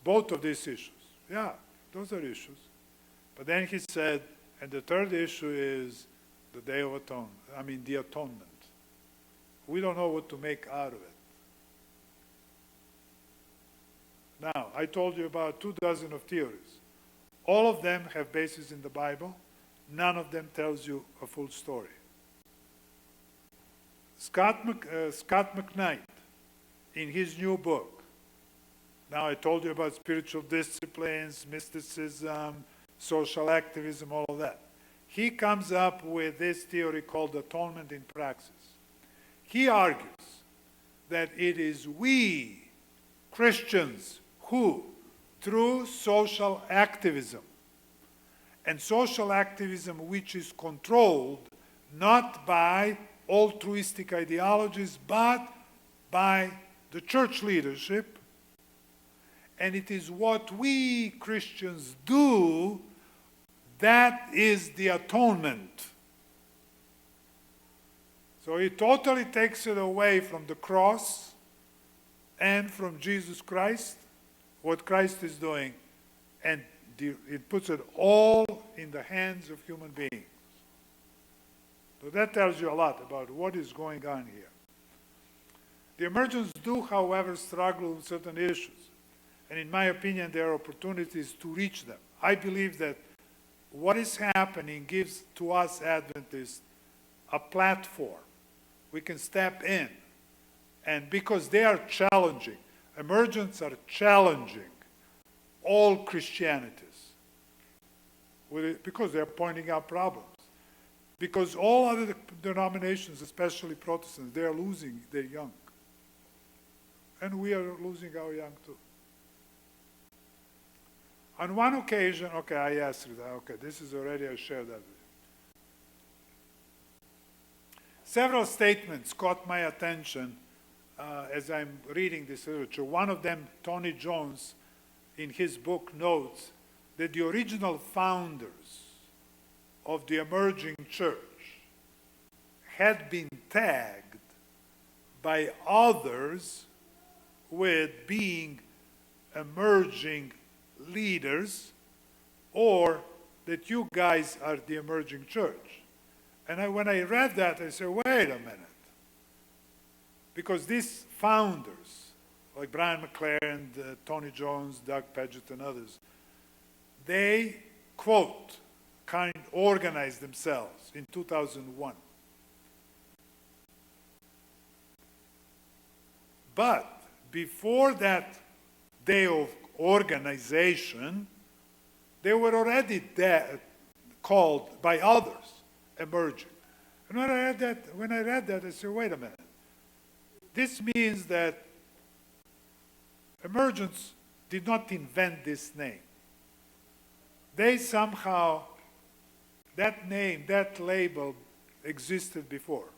Both of these issues. Yeah, those are issues. But then he said, and the third issue is the Day of Atonement. The atonement. We don't know what to make out of it. Now, I told you about 24 of theories. All of them have basis in the Bible. None of them tells you a full story. Scott McKnight, in his new book, now I told you about spiritual disciplines, mysticism, social activism, all of that. He comes up with this theory called atonement in praxis. He argues that it is we, Christians, who, through social activism, and social activism which is controlled not by altruistic ideologies, but by the church leadership, and it is what we Christians do that is the atonement. So he totally takes it away from the cross and from Jesus Christ, what Christ is doing, and it puts it all in the hands of human beings. So that tells you a lot about what is going on here. The emergents do, however, struggle with certain issues. And in my opinion, there are opportunities to reach them. I believe that what is happening gives to us Adventists a platform. We can step in. And because they are challenging, emergents are challenging all Christianities. Because they are pointing out problems. Because all other denominations, especially Protestants, they are losing their young. And we are losing our young too. On one occasion, I asked you that. This is already, I shared that with you. Several statements caught my attention as I'm reading this literature. One of them, Tony Jones, in his book notes that the original founders of the emerging church had been tagged by others with being emerging leaders, or that you guys are the emerging church. And when I read that, I said, wait a minute. Because these founders, like Brian McLaren, Tony Jones, Doug Paget, and others, they, quote, organized themselves in 2001. But before that day of organization, they were already called by others emerging. And when I read that, I said, wait a minute. This means that emergence did not invent this name. They somehow, that name, that label existed before.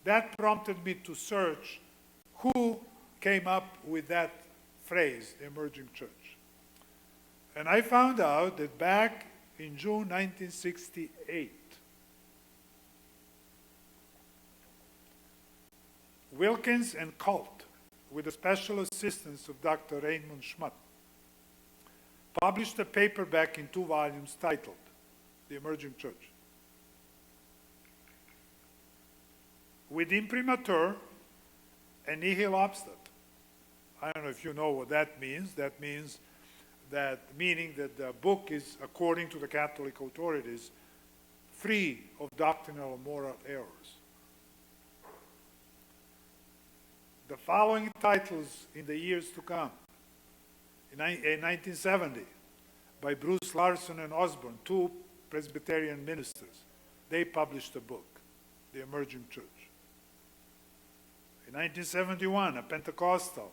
That prompted me to search who came up with that phrase, the emerging church. And I found out that back in June 1968, Wilkins and Colt, with the special assistance of Dr. Raymond Schmutt, published a paperback in 2 volumes titled The Emerging Church. With imprimatur and nihil obstat. I don't know if you know what that means. That means meaning that the book is, according to the Catholic authorities, free of doctrinal or moral errors. The following titles in the years to come. In 1970, by Bruce Larson and Osborne, 2 Presbyterian ministers, they published a book, The Emerging Church. In 1971, a Pentecostal,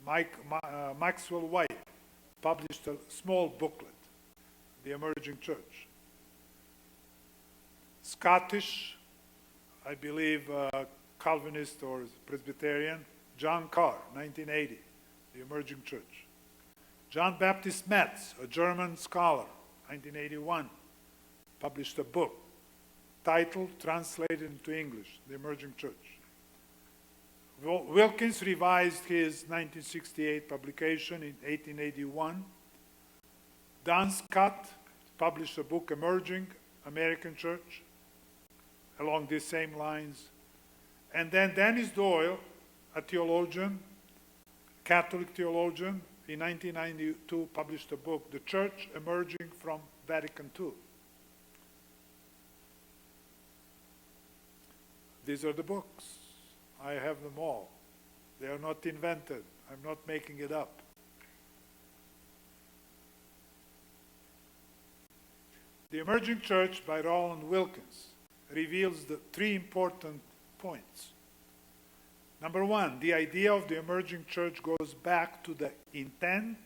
Maxwell White, published a small booklet, The Emerging Church. Scottish, I believe, Calvinist or Presbyterian, John Carr, 1980, The Emerging Church. John Baptist Metz, a German scholar, 1981, published a book titled, translated into English, The Emerging Church. Wilkins revised his 1968 publication in 1881. Don Scott published a book, Emerging American Church, along these same lines. And then Dennis Doyle, a theologian, Catholic theologian, in 1992 published a book, The Church Emerging from Vatican II. These are the books. I have them all. They are not invented. I'm not making it up. The Emerging Church by Roland Wilkins reveals the 3 important points. Number 1, the idea of the emerging church goes back to the intent,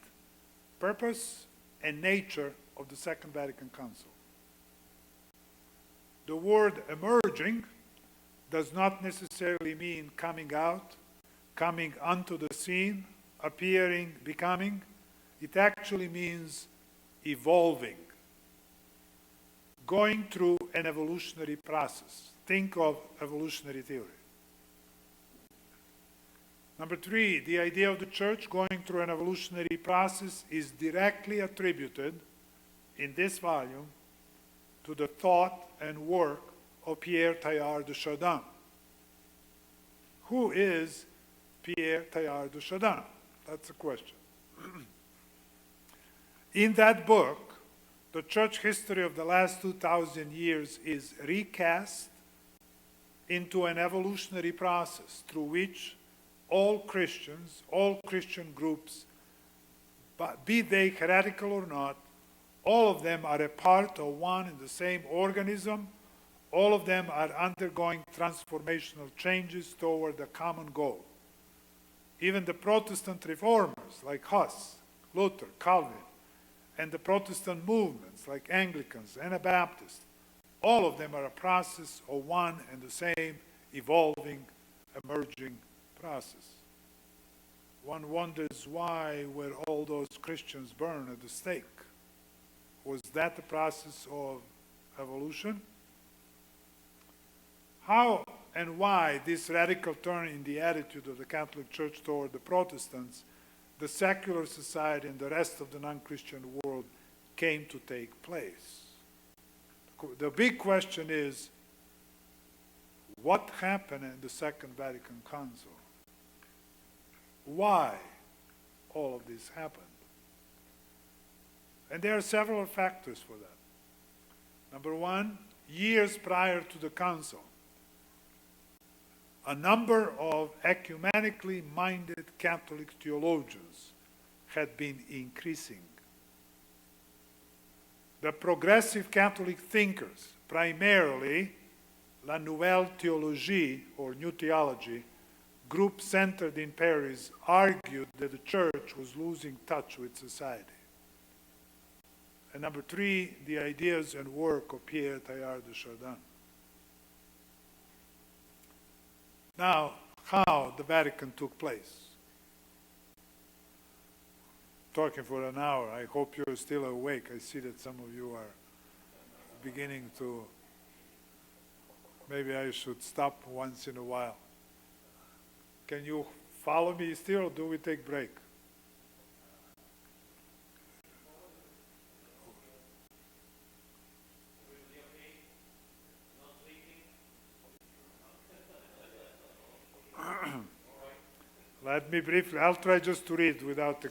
purpose, and nature of the Second Vatican Council. The word emerging does not necessarily mean coming out, coming onto the scene, appearing, becoming. It actually means evolving, going through an evolutionary process. Think of evolutionary theory. Number 3, the idea of the church going through an evolutionary process is directly attributed in this volume to the thought and work of Pierre Teilhard de Chardin. Who is Pierre Teilhard de Chardin? That's the question. In that book, the church history of the last 2,000 years is recast into an evolutionary process through which all Christians, all Christian groups, be they heretical or not, all of them are a part of one and the same organism. All of them are undergoing transformational changes toward a common goal. Even the Protestant reformers like Huss, Luther, Calvin, and the Protestant movements like Anglicans, Anabaptists, all of them are a process of one and the same evolving, emerging process. One wonders why were all those Christians burned at the stake? Was that the process of evolution? How and why this radical turn in the attitude of the Catholic Church toward the Protestants, the secular society, and the rest of the non-Christian world came to take place. The big question is, what happened in the Second Vatican Council? Why all of this happened? And there are several factors for that. Number one, years prior to the Council, a number of ecumenically minded Catholic theologians had been increasing. The progressive Catholic thinkers, primarily La Nouvelle Théologie, or New Theology, group centered in Paris, argued that the Church was losing touch with society. And number three, the ideas and work of Pierre Teilhard de Chardin. Now, how the Vatican took place. Talking for an hour, I hope you're still awake. I see that some of you are beginning to, maybe I should stop once in a while. Can you follow me still, or do we take break? Let me briefly, I'll try just to read without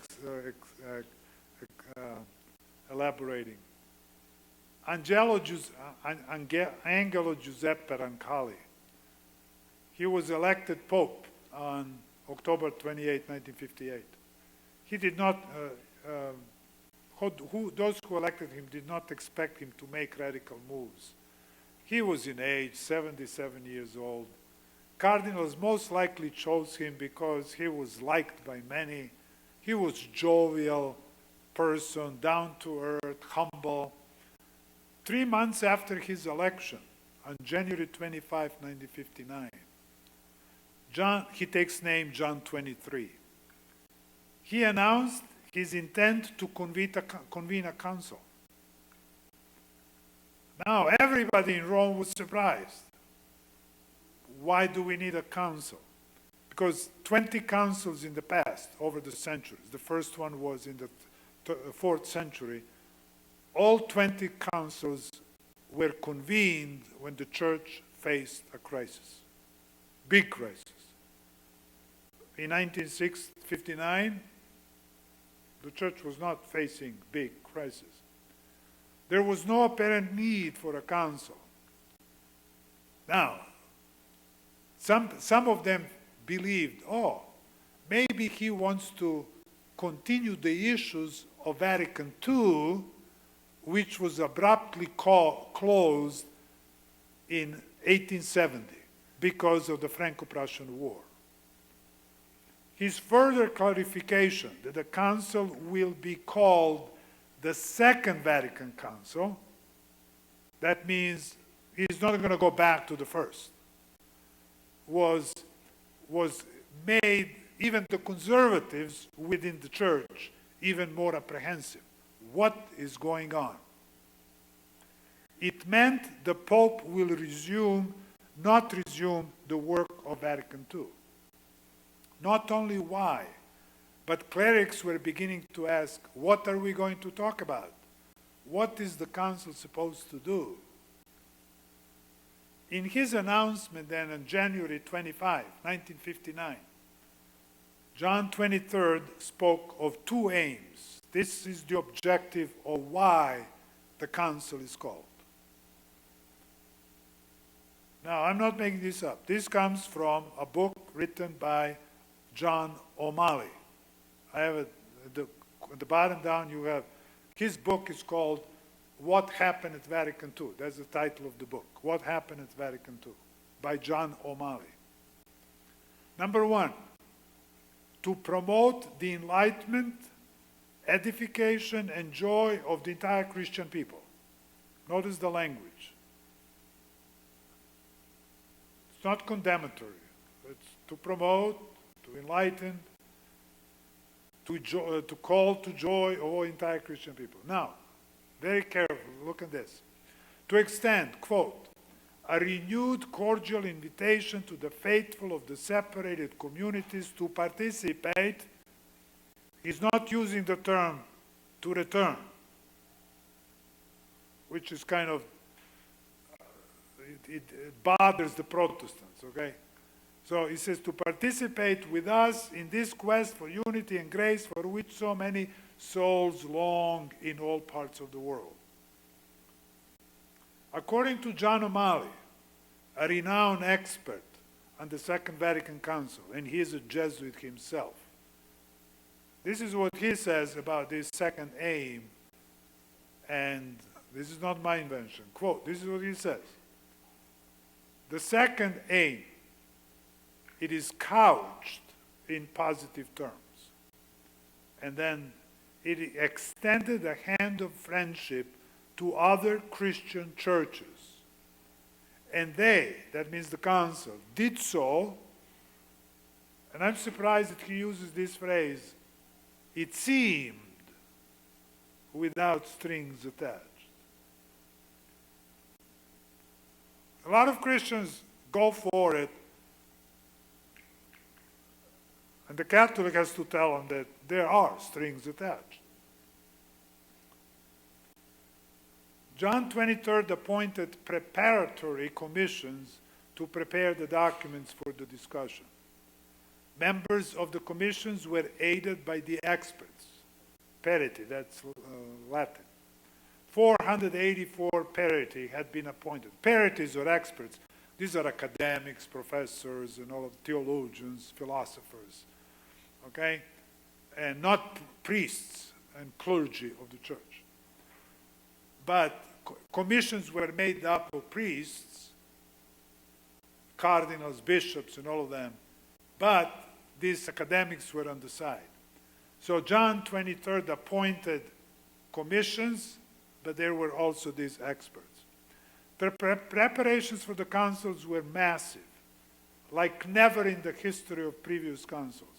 elaborating. Angelo Giuseppe Roncalli, he was elected Pope on October 28, 1958. He did not, those who elected him did not expect him to make radical moves. He was in age, 77 years old. Cardinals most likely chose him because he was liked by many. He was jovial person, down to earth, humble. 3 months after his election, on January 25, 1959, he takes name John 23. He announced his intent to convene a council. Now everybody in Rome was surprised. Why do we need a council? Because 20 councils in the past, over the centuries, the first one was in the 4th century, all 20 councils were convened when the church faced a crisis, big crisis. In 1959, the church was not facing big crisis. There was no apparent need for a council. Now, some of them believed, maybe he wants to continue the issues of Vatican II, which was abruptly closed in 1870 because of the Franco-Prussian War. His further clarification that the council will be called the Second Vatican Council, that means he's not going to go back to the first, was made even the conservatives within the church even more apprehensive. What is going on? It meant the Pope will not resume the work of Vatican II. Not only why, but clerics were beginning to ask, what are we going to talk about? What is the council supposed to do? In his announcement then on January 25, 1959, John 23rd spoke of two aims. This is the objective of why the council is called. Now, I'm not making this up. This comes from a book written by John O'Malley. I have at the bottom down you have, his book is called What Happened at Vatican II. That's the title of the book, What Happened at Vatican II, by John O'Malley. Number one, to promote the enlightenment, edification, and joy of the entire Christian people. Notice the language. It's not condemnatory. It's to promote, to enlighten, to call to joy of all entire Christian people. Now, very careful, look at this. To extend, quote, a renewed cordial invitation to the faithful of the separated communities to participate. He's not using the term to return, which is kind of, it bothers the Protestants, okay? So he says to participate with us in this quest for unity and grace for which so many souls long in all parts of the world. According to John O'Malley, a renowned expert on the Second Vatican Council, and he is a Jesuit himself, this is what he says about this second aim, and this is not my invention. Quote, this is what he says. The second aim, it is couched in positive terms. And then it extended a hand of friendship to other Christian churches. And they, that means the council, did so, and I'm surprised that he uses this phrase, it seemed without strings attached. A lot of Christians go for it, and the Catholic has to tell them that there are strings attached. John 23rd appointed preparatory commissions to prepare the documents for the discussion. Members of the commissions were aided by the experts. Periti, that's Latin. 484 periti had been appointed. Peritis or experts, these are academics, professors, and all of theologians, philosophers, okay? And not priests and clergy of the church. But commissions were made up of priests, cardinals, bishops, and all of them. But these academics were on the side. So John 23rd appointed commissions, but there were also these experts. Preparations for the councils were massive, like never in the history of previous councils.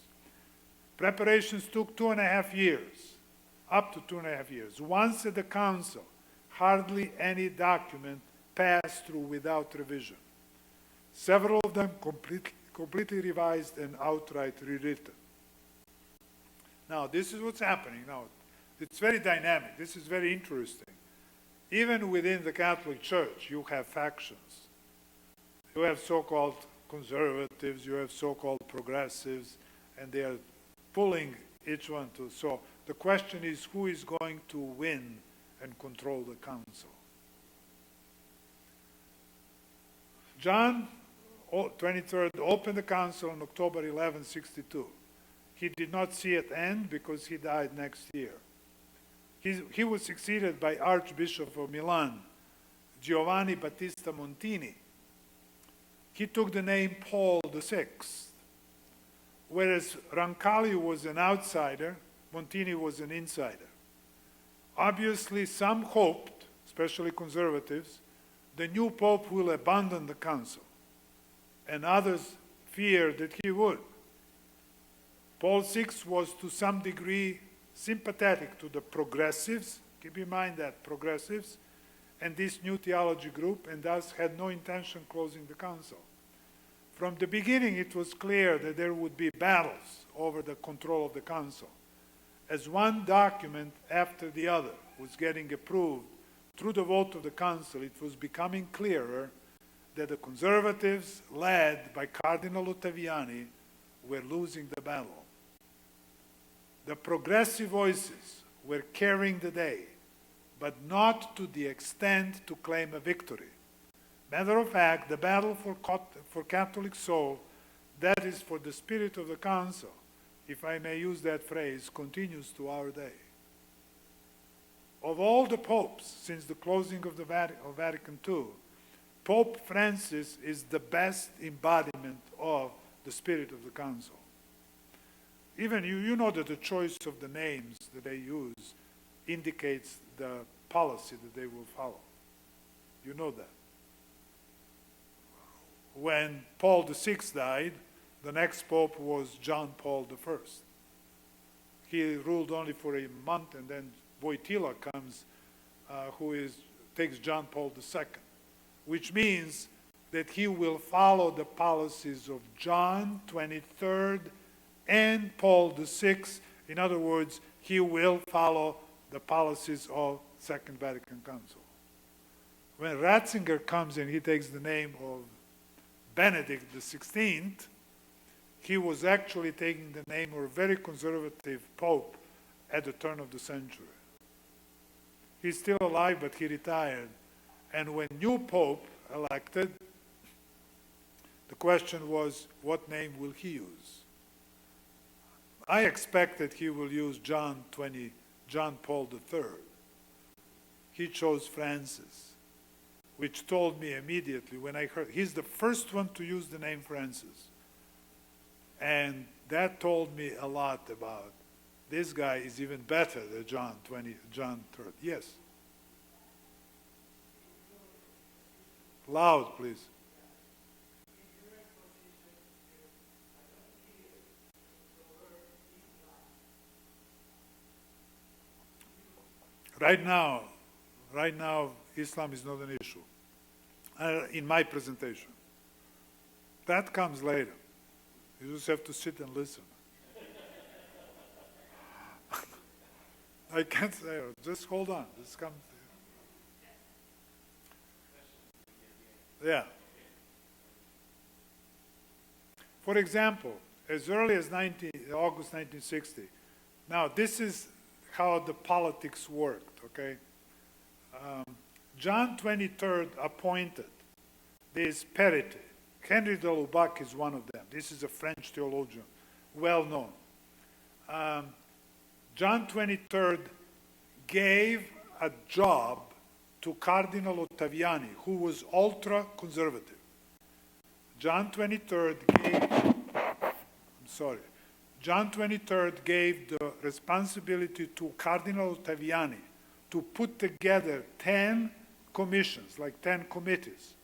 Preparations took 2.5 years, up to 2.5 years. Once at the council, hardly any document passed through without revision. Several of them completely revised and outright rewritten. Now, this is what's happening now. It's very dynamic. This is very interesting. Even within the Catholic Church, you have factions. You have so-called conservatives, you have so-called progressives, and they are pulling each one to. So the question is, who is going to win and control the council? John 23rd opened the council on October 1162. He did not see it end because he died next year. He was succeeded by Archbishop of Milan, Giovanni Battista Montini. He took the name Paul VI. Whereas Roncalli was an outsider, Montini was an insider. Obviously, some hoped, especially conservatives, the new pope will abandon the council, and others feared that he would. Paul VI was to some degree sympathetic to the progressives, keep in mind that progressives, and this new theology group, and thus had no intention closing the council. From the beginning, it was clear that there would be battles over the control of the council. As one document after the other was getting approved through the vote of the council, it was becoming clearer that the conservatives, led by Cardinal Ottaviani, were losing the battle. The progressive voices were carrying the day, but not to the extent to claim a victory. Matter of fact, the battle for Catholic soul, that is for the spirit of the council, if I may use that phrase, continues to our day. Of all the popes since the closing of Vatican II, Pope Francis is the best embodiment of the spirit of the council. Even you know that the choice of the names that they use indicates the policy that they will follow. You know that. When Paul VI died, the next pope was John Paul I. He ruled only for a month, and then Wojtyla comes, takes John Paul II, which means that he will follow the policies of John 23rd and Paul VI. In other words, he will follow the policies of Second Vatican Council. When Ratzinger comes and he takes the name of Benedict XVI, he was actually taking the name of a very conservative pope at the turn of the century. He's still alive, but he retired. And when new pope elected, the question was, what name will he use? I expect that he will use John Paul III. He chose Francis, which told me immediately when I heard, he's the first one to use the name Francis. And that told me a lot about this guy is even better than John III. Yes. Loud, please. Right now, Islam is not an issue in my presentation. That comes later. You just have to sit and listen. I can't say, just hold on. Just come. Yeah. For example, as early as August 1960, now this is how the politics worked, okay? John 23rd appointed this perite. Henry de Lubac is one of them. This is a French theologian, well known. John 23rd gave a job to Cardinal Ottaviani, who was ultra-conservative. John 23rd gave the responsibility to Cardinal Ottaviani to put together 10 commissions, like 10 committees,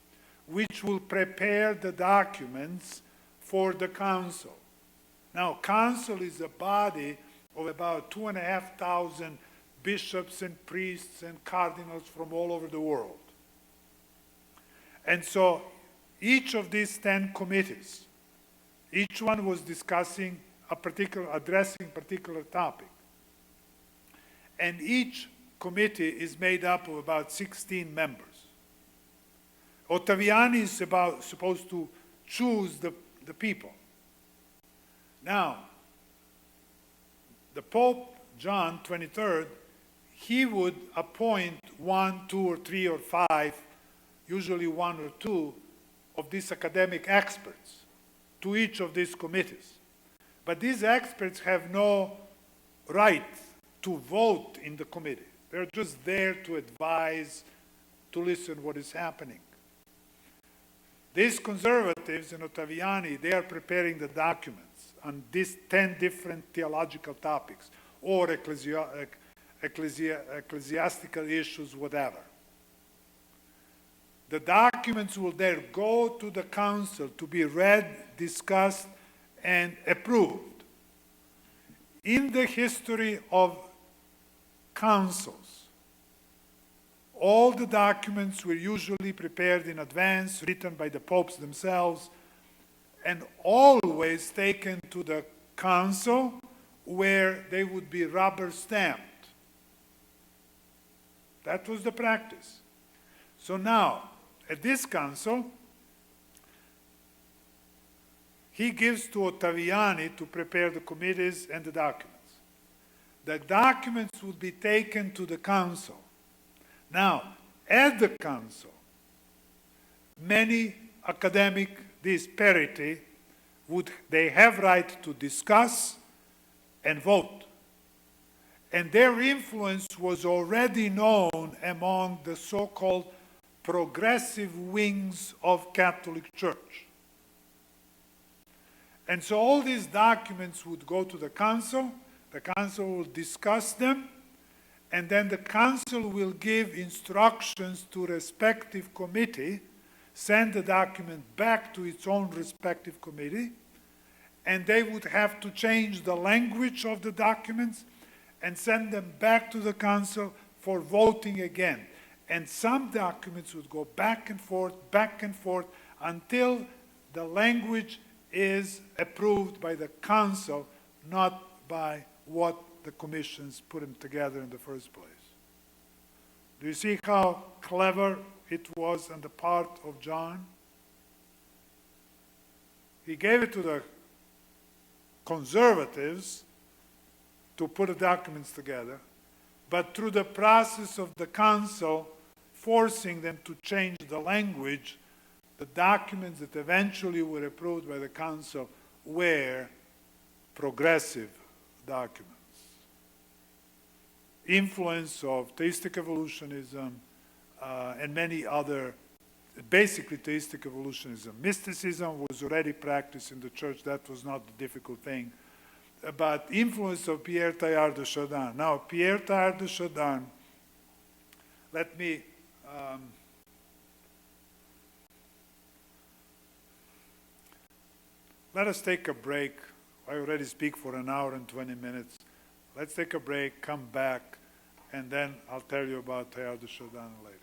which will prepare the documents for the council. Now, council is a body of about 2,500 bishops and priests and cardinals from all over the world. And so each of these 10 committees, each one was discussing addressing a particular topic. And each committee is made up of about 16 members. Ottaviani is supposed to choose the people. Now, the Pope, John 23rd, he would appoint 1, 2, or 3, or 5, usually 1 or 2, of these academic experts to each of these committees. But these experts have no right to vote in the committee. They're just there to advise, to listen what is happening. These conservatives in Ottaviani, they are preparing the documents on these 10 different theological topics or ecclesiastical issues, whatever. The documents will there go to the council to be read, discussed, and approved. In the history of councils, all the documents were usually prepared in advance, written by the popes themselves, and always taken to the council where they would be rubber stamped. That was the practice. So now, at this council, he gives to Ottaviani to prepare the committees and the documents. The documents would be taken to the council. Now, at the council, many these perite, they have right to discuss and vote. And their influence was already known among the so-called progressive wings of Catholic Church. And so all these documents would go to the council will discuss them, and then the council will give instructions to respective committee, send the document back to its own respective committee, and they would have to change the language of the documents and send them back to the council for voting again. And some documents would go back and forth until the language is approved by the council, not by what the commissions put them together in the first place. Do you see how clever it was on the part of John? He gave it to the conservatives to put the documents together, but through the process of the council forcing them to change the language, the documents that eventually were approved by the council were progressive documents. Influence of theistic evolutionism and many other, basically theistic evolutionism. Mysticism was already practiced in the church. That was not the difficult thing. But influence of Pierre Teilhard de Chardin. Now, Pierre Teilhard de Chardin, let me let us take a break. I already speak for an hour and 20 minutes. Let's take a break, come back, and then I'll tell you about Teilhard de Chardin later.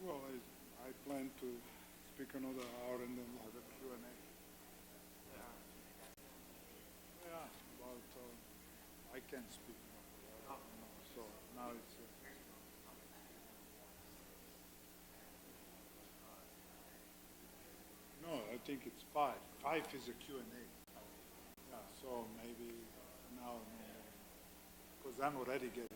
Well, I plan to speak another hour and then we'll have a Q&A. Yeah, about, I can't speak now, so now it's... no, I think it's 5. 5 is a Q&A. Yeah, so maybe now, because I'm already getting